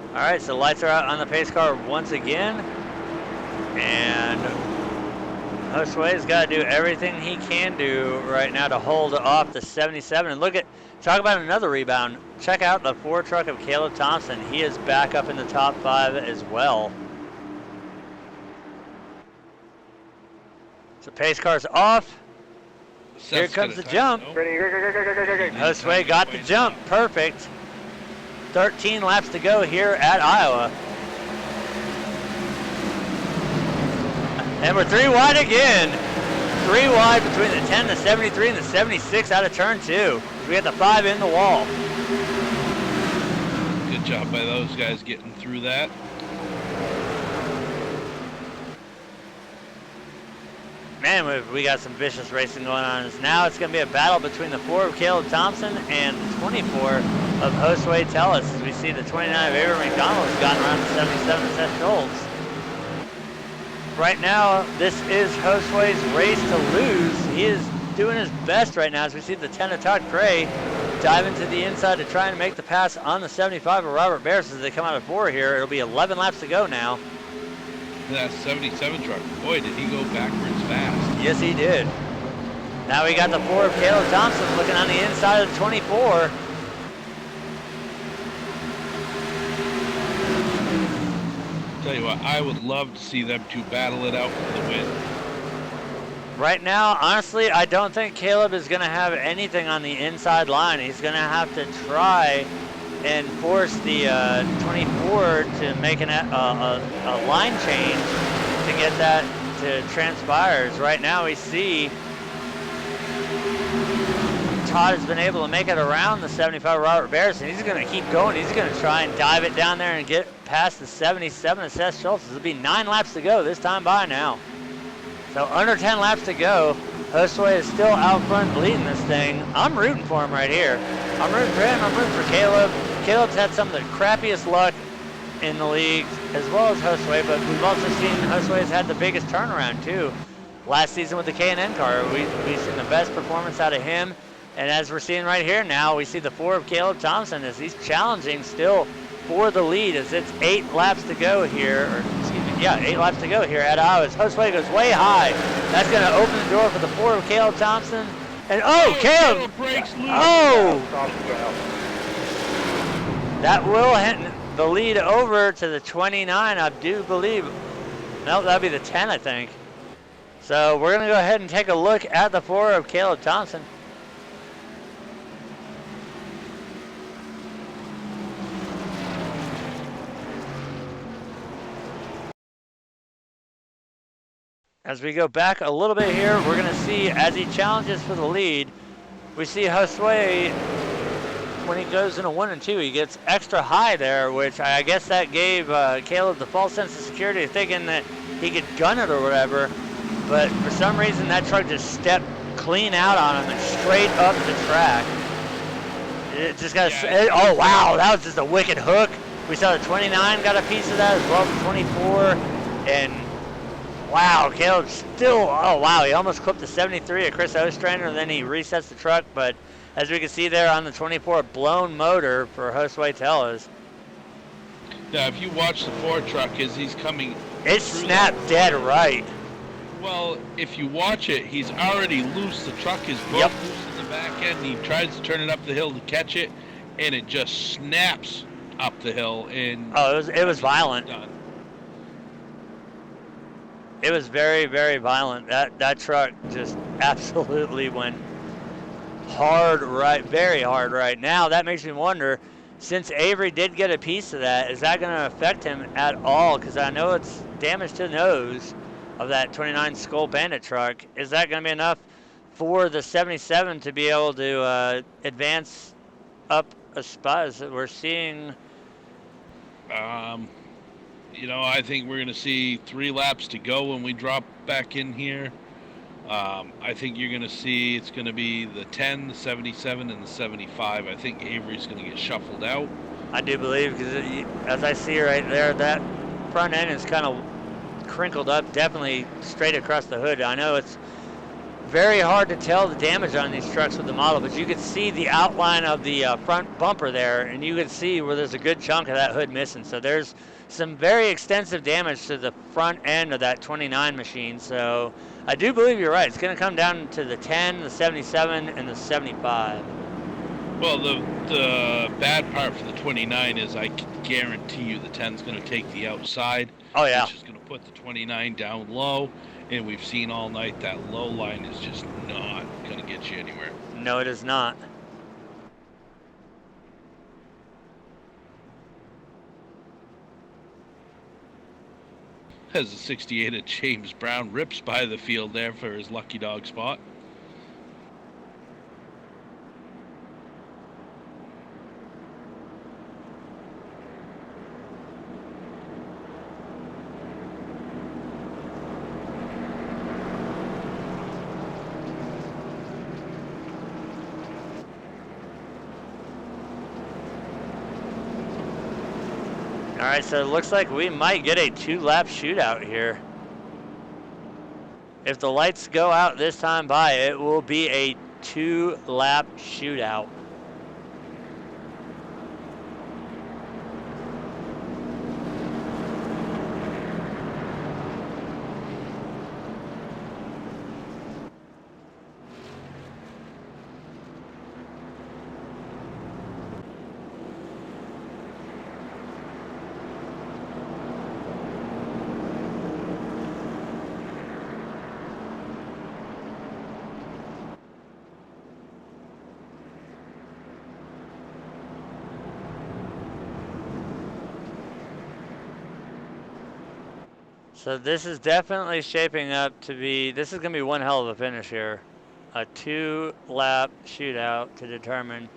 All right, so lights are out on the pace car once again. And Josue's got to do everything he can do right now to hold off the 77. And look at, talk about another rebound. Check out the 4 truck of Caleb Thompson. He is back up in the top 5 as well. So pace car's off. Here comes the jump. Josue got the jump, perfect. 13 laps to go here at Iowa. And we're 3 wide again. 3 wide between the 10, the 73, and the 76 out of turn 2. We got the 5 in the wall. Good job by those guys getting through that. Man, we got some vicious racing going on. Now it's going to be a battle between the 4 of Caleb Thompson and the 24 of Josue Tellis. As we see the 29 of Avery McDonald has gotten around the 77 of Seth Schultz. Right now, this is Josue's race to lose. He is doing his best right now as we see the 10 of Todd Gray dive into the inside to try and make the pass on the 75 of Robert Barris as they come out of 4 here. It'll be 11 laps to go now. That 77 truck, boy, did he go backwards fast. Yes, he did. Now we got the 4 of Caleb Thompson looking on the inside of the 24. Tell you what, I would love to see them two battle it out for the win. Right now, honestly, I don't think Caleb is going to have anything on the inside line. He's going to have to try and force the 24 to make a line change to get that to transpire. Right now we see Todd has been able to make it around the 75 Robert Barris, and he's going to keep going. He's going to try and dive it down there and get past the 77 of Seth Schultz. It'll be 9 laps to go this time by now. So under 10 laps to go. Josue is still out front leading this thing. I'm rooting for him right here. I'm rooting for him. I'm rooting for Caleb. Caleb's had some of the crappiest luck in the league, as well as Josue, but we've also seen Josue has had the biggest turnaround too. Last season with the K&N car, we've seen the best performance out of him. And as we're seeing right here now, we see the 4 of Caleb Thompson as he's challenging still for the lead as it's 8 laps to go here, or excuse me, yeah, 8 laps to go here at Iowa. Josue goes way high. That's going to open the door for the 4 of Caleb Thompson. And Caleb! Oh! That will hand the lead over to the 29, I do believe. No, that'll be the 10, I think. So we're going to go ahead and take a look at the 4 of Caleb Thompson. As we go back a little bit here, we're going to see as he challenges for the lead, we see Josue, when he goes into 1 and 2, he gets extra high there, which I guess that gave Caleb the false sense of security, thinking that he could gun it or whatever. But for some reason, that truck just stepped clean out on him and straight up the track. It just got, oh wow, that was just a wicked hook. We saw the 29 got a piece of that as well, the 24, and wow, Caleb still, oh wow, he almost clipped the 73 of Chris Ostrander, and then he resets the truck, but as we can see there on the 24, blown motor for Josue Tellis. Yeah, if you watch the Ford truck as he's coming, it snapped dead right. Well, if you watch it, he's already loose. The truck is both loose in the back end. He tries to turn it up the hill to catch it, and it just snaps up the hill. And it was violent. Done. It was very, very violent. That truck just absolutely went hard right, very hard right now. That makes me wonder, since Avery did get a piece of that, is that going to affect him at all? Because I know it's damage to the nose of that 29 Skull Bandit truck. Is that going to be enough for the 77 to be able to advance up a spot. As we're seeing. You know, I think we're going to see 3 laps to go when we drop back in here. I think you're going to see it's going to be the 10, the 77, and the 75. I think Avery's going to get shuffled out. I do believe, because as I see right there, that front end is kind of crinkled up, definitely straight across the hood. I know it's very hard to tell the damage on these trucks with the model, but you could see the outline of the front bumper there, and you could see where there's a good chunk of that hood missing. So there's some very extensive damage to the front end of that 29 machine. So I do believe you're right. It's going to come down to the 10, the 77, and the 75. Well, the bad part for the 29 is I can guarantee you the 10's going to take the outside. Oh, yeah. Which is going to put the 29 down low. And we've seen all night that low line is just not going to get you anywhere. No, it is not. As the 68 of James Brown rips by the field there for his lucky dog spot. All right, so it looks like we might get a 2-lap shootout here. If the lights go out this time by, it will be a 2-lap shootout. So this is definitely shaping up to be, this is going to be one hell of a finish here. A 2-lap shootout to determine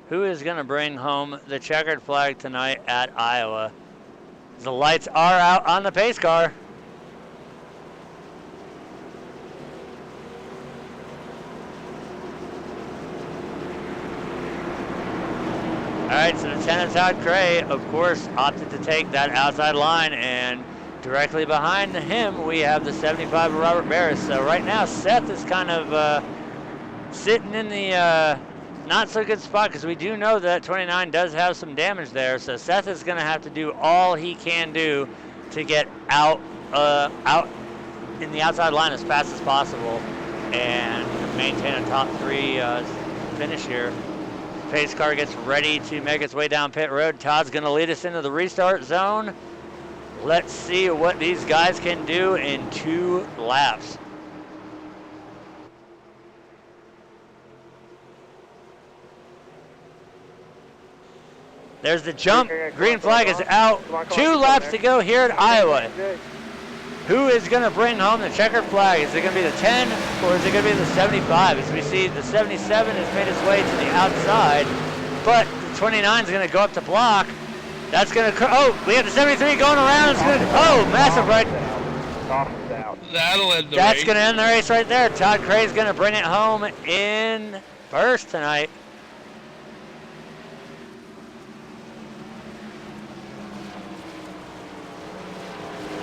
who is going to bring home the checkered flag tonight at Iowa. The lights are out on the pace car. All right, so Lieutenant Todd Cray, of course, opted to take that outside line, and directly behind him, we have the 75 of Robert Barris. So right now, Seth is kind of sitting in the not so good spot, because we do know that 29 does have some damage there. So Seth is going to have to do all he can do to get out in the outside line as fast as possible and maintain a top 3 finish here. Pace car gets ready to make its way down pit road. Todd's going to lead us into the restart zone. Let's see what these guys can do in 2 laps. There's the jump. Green flag is out. 2 laps to go here at Iowa. Who is going to bring home the checkered flag? Is it going to be the 10 or is it going to be the 75? As we see, the 77 has made its way to the outside, but the 29 is going to go up to block. That's going to, oh, we have the 73 going around. It's going to, oh, massive right. That'll end the race. That's going to end the race right there. Todd Cray is going to bring it home in first tonight.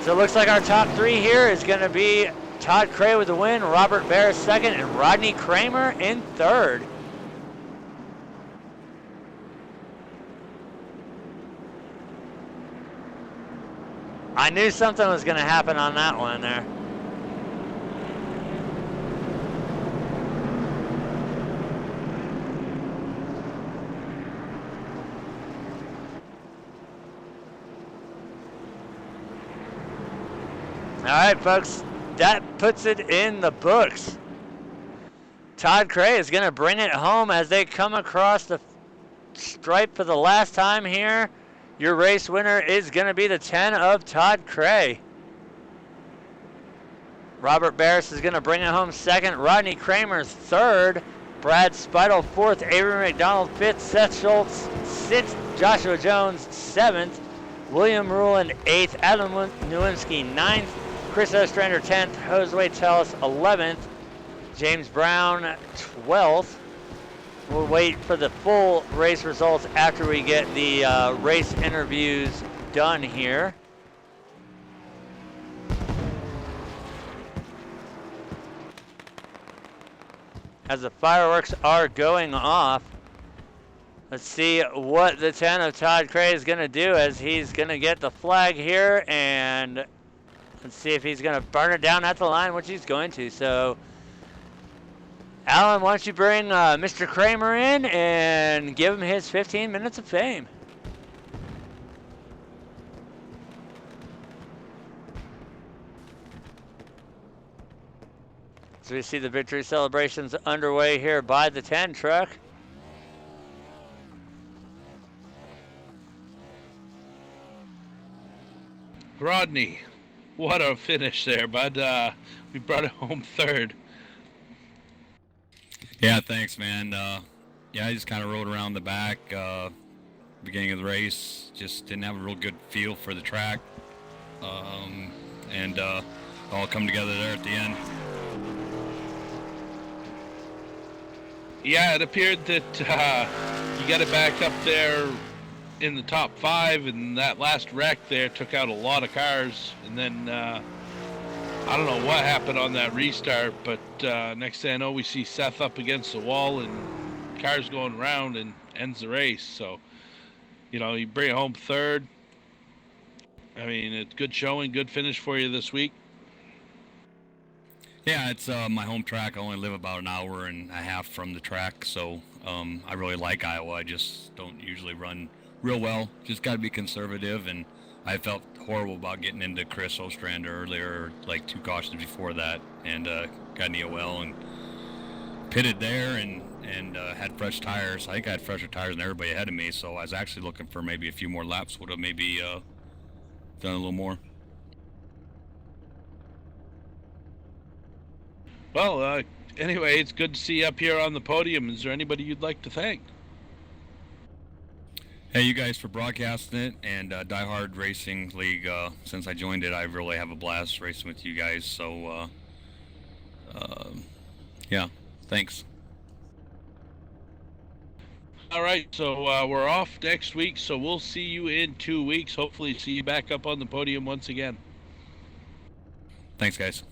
So it looks like our top 3 here is going to be Todd Cray with the win, Robert Barris second, and Rodney Kramer in third. I knew something was going to happen on that one there. All right, folks, that puts it in the books. Todd Cray is going to bring it home as they come across the stripe for the last time here. Your race winner is going to be the 10 of Todd Cray. Robert Barris is going to bring it home second. Rodney Kramer third. Brad Speidel fourth. Avery McDonald fifth. Seth Schultz sixth. Joshua Jones seventh. William Ruland eighth. Adam Nowinski ninth. Chris Ostrander 10th. Josue Tellis 11th. James Brown 12th. We'll wait for the full race results after we get the race interviews done here. As the fireworks are going off, let's see what the 10 of Todd Cray is going to do, as he's going to get the flag here, and let's see if he's going to burn it down at the line, which he's going to. So, Alan, why don't you bring Mr. Kramer in and give him his 15 minutes of fame. So we see the victory celebrations underway here by the 10 truck. Rodney, what a finish there, bud. We brought it home third. Yeah, thanks, man. Yeah, I just kind of rode around the back, beginning of the race. Just didn't have a real good feel for the track. And all come together there at the end. Yeah, it appeared that you got it back up there in the top 5, and that last wreck there took out a lot of cars. And then I don't know what happened on that restart, but next thing I know, we see Seth up against the wall and cars going around, and ends the race. So, you know, you bring it home third. I mean, it's good showing, good finish for you this week. Yeah, it's my home track. I only live about an hour and a half from the track, so I really like Iowa. I just don't usually run real well. Just got to be conservative, and I felt horrible about getting into Chris Ostrander earlier, like 2 cautions before that, and got an EOL and pitted there and had fresh tires. I think I had fresher tires than everybody ahead of me, so I was actually looking for maybe a few more laps. Would have maybe done a little more. Well, anyway, it's good to see you up here on the podium. Is there anybody you'd like to thank? Hey, you guys for broadcasting it, and Diehard Racing League. Since I joined it, I really have a blast racing with you guys. So, yeah, thanks. All right, so we're off next week, so we'll see you in 2 weeks. Hopefully see you back up on the podium once again. Thanks, guys.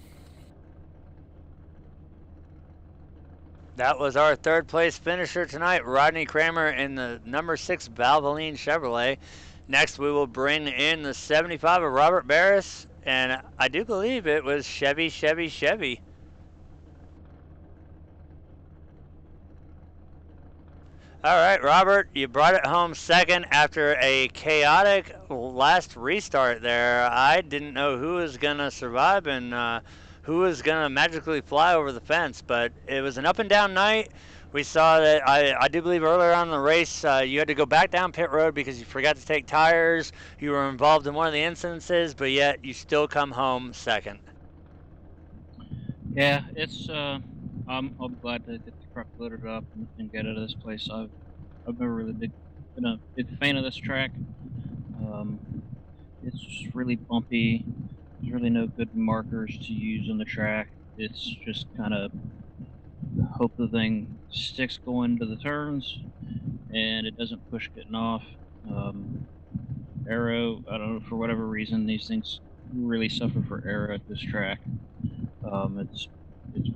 That was our 3rd place finisher tonight, Rodney Kramer in the number 6 Valvoline Chevrolet. Next, we will bring in the 75 of Robert Barris, and I do believe it was Chevy. All right, Robert, you brought it home second after a chaotic last restart there. I didn't know who was going to survive and who was going to magically fly over the fence, but it was an up and down night. We saw that, I do believe earlier on in the race, you had to go back down pit road because you forgot to take tires. You were involved in one of the incidences, but yet you still come home second. Yeah, it's, I'm glad to get the truck loaded up and get out of this place. I've never really been a big fan of this track. It's just really bumpy. There's really no good markers to use on the track. It's just kind of hope the thing sticks going to the turns and it doesn't push getting off. Aero, I don't know, for whatever reason, these things really suffer for aero at this track. It's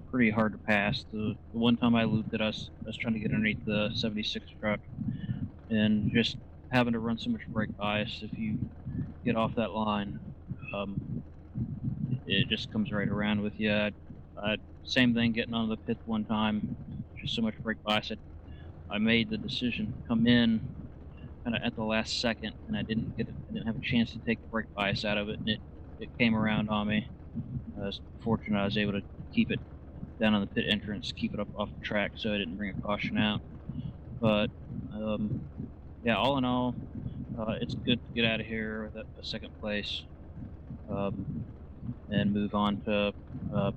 pretty hard to pass. The one time I looped it, I was trying to get underneath the 76 truck, and just having to run so much brake bias if you get off that line. It just comes right around with you. Same thing getting on the pit one time, just so much brake bias. I made the decision to come in kind of at the last second, and I didn't have a chance to take the brake bias out of it, and it came around on me. I was fortunate I was able to keep it down on the pit entrance, keep it up off the track, so I didn't bring a caution out. But yeah, all in all, it's good to get out of here with a second place. and move on to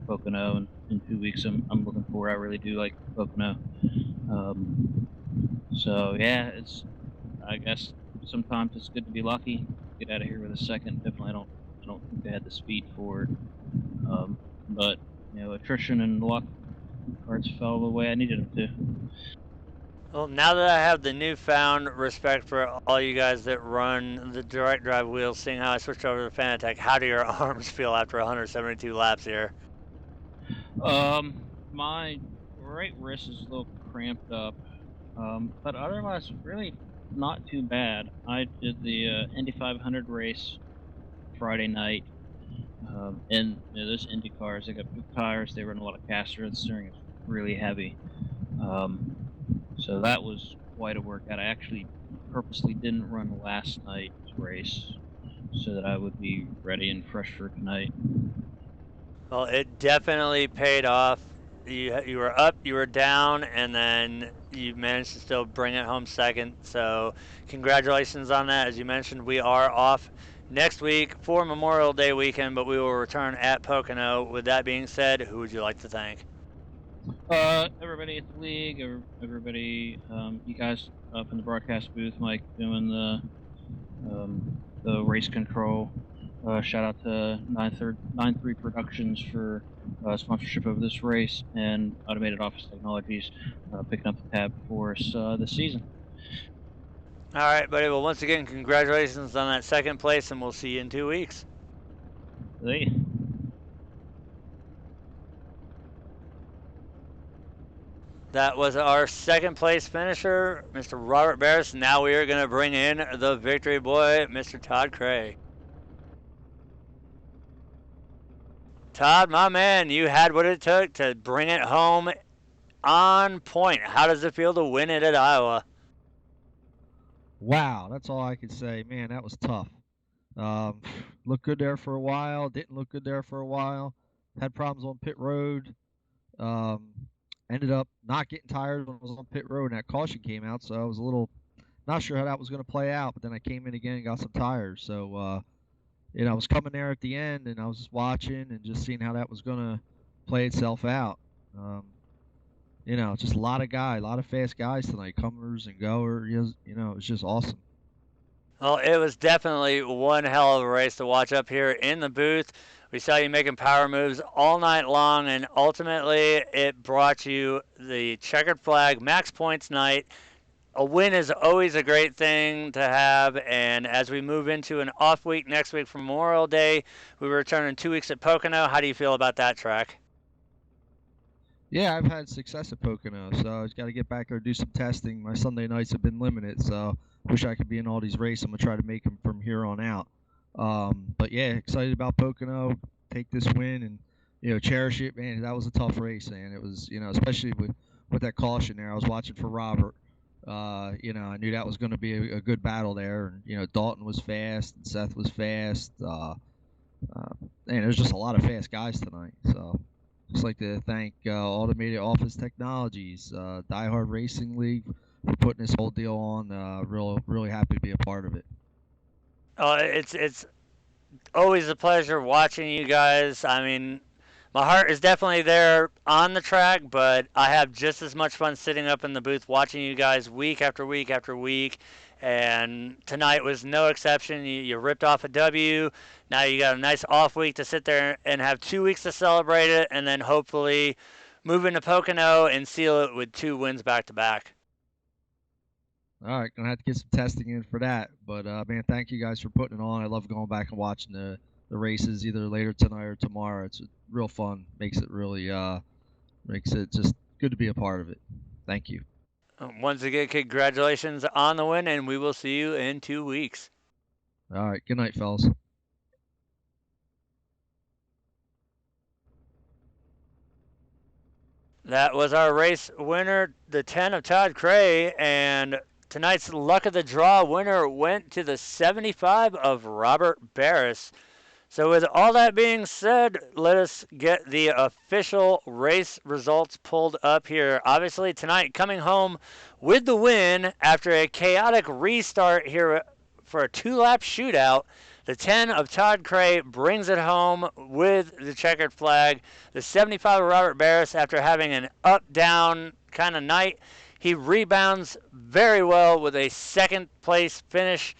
Pocono in 2 weeks. I'm looking forward. I really do like Pocono. So yeah, I guess sometimes it's good to be lucky. Get out of here with a second. Definitely, I don't think they had the speed for it. But attrition and luck cards fell the way I needed them to. Well, now that I have the newfound respect for all you guys that run the direct drive wheels, seeing how I switched over to Fanatec, how do your arms feel after 172 laps here? My right wrist is a little cramped up, but otherwise, really not too bad. I did the Indy 500 race Friday night, and those Indy cars, they got big tires, they run a lot of caster, the steering is really heavy. So that was quite a workout. I actually purposely didn't run last night's race so that I would be ready and fresh for tonight. Well, it definitely paid off. You were up, you were down, and then you managed to still bring it home second. So congratulations on that. As you mentioned, we are off next week for Memorial Day weekend, but we will return at Pocono. With that being said, who would you like to thank? Everybody at the league, everybody, you guys up in the broadcast booth, Mike doing the race control. Shout out to 93 Productions for sponsorship of this race, and Automated Office Technologies picking up the tab for us this season. All right, buddy. Well, once again, congratulations on that second place, and we'll see you in 2 weeks. Hey. That was our second place finisher, Mr. Robert Barris. Now we are going to bring in the victory boy, Mr. Todd Cray. Todd, my man, you had what it took to bring it home on point. How does it feel to win it at Iowa? Wow, that's all I can say. Man, that was tough. Looked good there for a while. Didn't look good there for a while. Had problems on pit road. Ended up not getting tires when I was on pit road, and that caution came out. So I was a little not sure how that was going to play out. But then I came in again and got some tires. So I was coming there at the end, and I was just watching and just seeing how that was going to play itself out. Just a lot of fast guys tonight, comers and goers. It was just awesome. Well, it was definitely one hell of a race to watch up here in the booth. We saw you making power moves all night long, and ultimately it brought you the checkered flag max points night. A win is always a great thing to have, and as we move into an off week next week for Memorial Day, we return in 2 weeks at Pocono. How do you feel about that track? Yeah, I've had success at Pocono, so I just got to get back there and do some testing. My Sunday nights have been limited, so wish I could be in all these races. I'm going to try to make them from here on out. But yeah, excited about Pocono. Take this win and, cherish it. Man, that was a tough race, man. It was, especially with that caution there. I was watching for Robert. I knew that was going to be a good battle there. And, Dalton was fast and Seth was fast. There's just a lot of fast guys tonight, so... Just like to thank Automated Office Technologies, Diehard Racing League for putting this whole deal on. Really happy to be a part of it. It's always a pleasure watching you guys. I mean, my heart is definitely there on the track, but I have just as much fun sitting up in the booth watching you guys week after week after week. And tonight was no exception. You ripped off a W. Now you got a nice off week to sit there and have 2 weeks to celebrate it, and then hopefully move into Pocono and seal it with 2 wins back to back. All right, gonna have to get some testing in for that. But man, thank you guys for putting it on. I love going back and watching the races either later tonight or tomorrow. It's real fun. Makes it just good to be a part of it. Thank you. Once again, congratulations on the win, and we will see you in 2 weeks. All right, good night, fellas. That was our race winner, the 10 of Todd Cray, and tonight's luck of the draw winner went to the 75 of Robert Barris. So with all that being said, let us get the official race results pulled up here. Obviously tonight coming home with the win after a chaotic restart here for a 2-lap shootout. The 10 of Todd Cray brings it home with the checkered flag. The 75 of Robert Barris, after having an up-down kind of night, he rebounds very well with a second-place finish.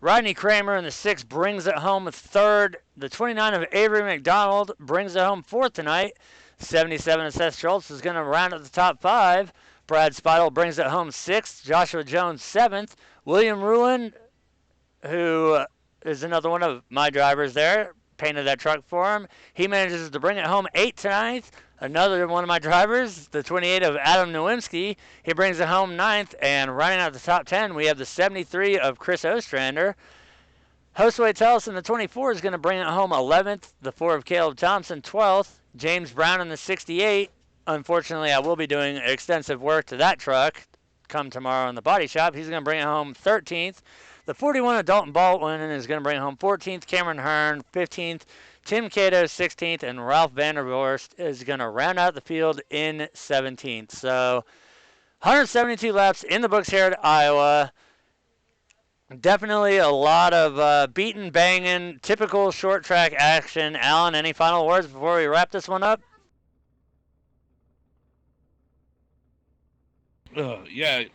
Rodney Kramer in the 6 brings it home third. The 29 of Avery McDonald brings it home fourth tonight. 77 of Seth Schultz is going to round at the top 5. Brad Speidel brings it home 6th. Joshua Jones 7th. William Ruin, who is another one of my drivers there, painted that truck for him. He manages to bring it home 8th tonight. Another one of my drivers, the 28 of Adam Nowinski, he brings it home 9th. And running out the top 10, we have the 73 of Chris Ostrander. Josue Tellison, the 24, is going to bring it home 11th. The 4 of Caleb Thompson, 12th. James Brown in the 68. Unfortunately, I will be doing extensive work to that truck come tomorrow in the body shop. He's going to bring it home 13th. The 41 of Dalton Baldwin is going to bring it home 14th. Cameron Hearn, 15th. Tim Cato, 16th. And Ralph Vandervorst is going to round out the field in 17th. So 172 laps in the books here at Iowa. Definitely a lot of beating, banging, typical short track action. Alan, any final words before we wrap this one up? Yeah,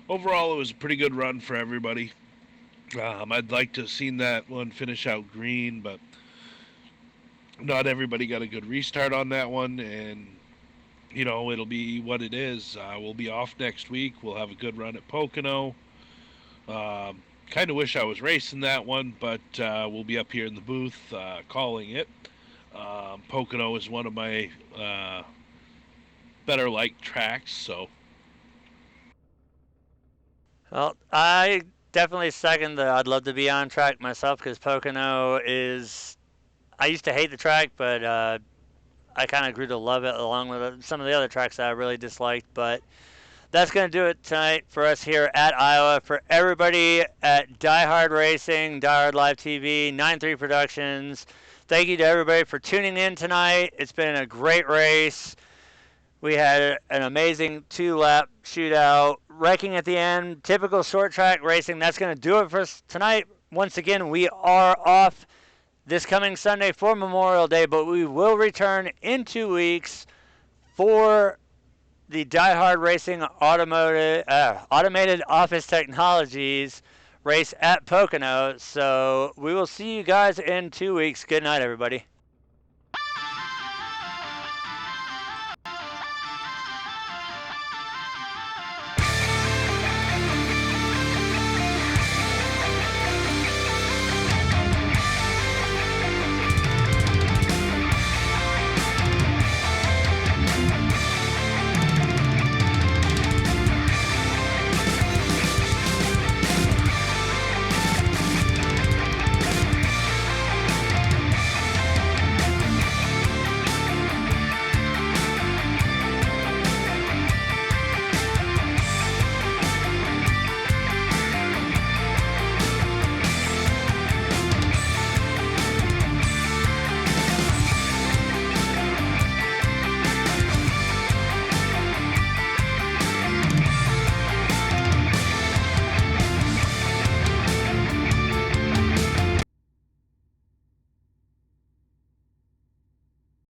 overall it was a pretty good run for everybody. I'd like to have seen that one finish out green, but not everybody got a good restart on that one, and it'll be what it is. We'll be off next week. We'll have a good run at Pocono. Kind of wish I was racing that one, but we'll be up here in the booth calling it. Pocono is one of my better liked tracks, so. Well, I definitely second that. I'd love to be on track myself because Pocono is. I used to hate the track, but I kind of grew to love it along with some of the other tracks that I really disliked. But that's going to do it tonight for us here at Iowa. For everybody at Diehard Racing, Diehard Live TV, 9-3 Productions, thank you to everybody for tuning in tonight. It's been a great race. We had an amazing 2-lap shootout, wrecking at the end, typical short track racing. That's going to do it for us tonight. Once again, we are off this coming Sunday for Memorial Day, but we will return in 2 weeks for the Diehard Racing Automated Office Technologies race at Pocono. So we will see you guys in 2 weeks. Good night, everybody.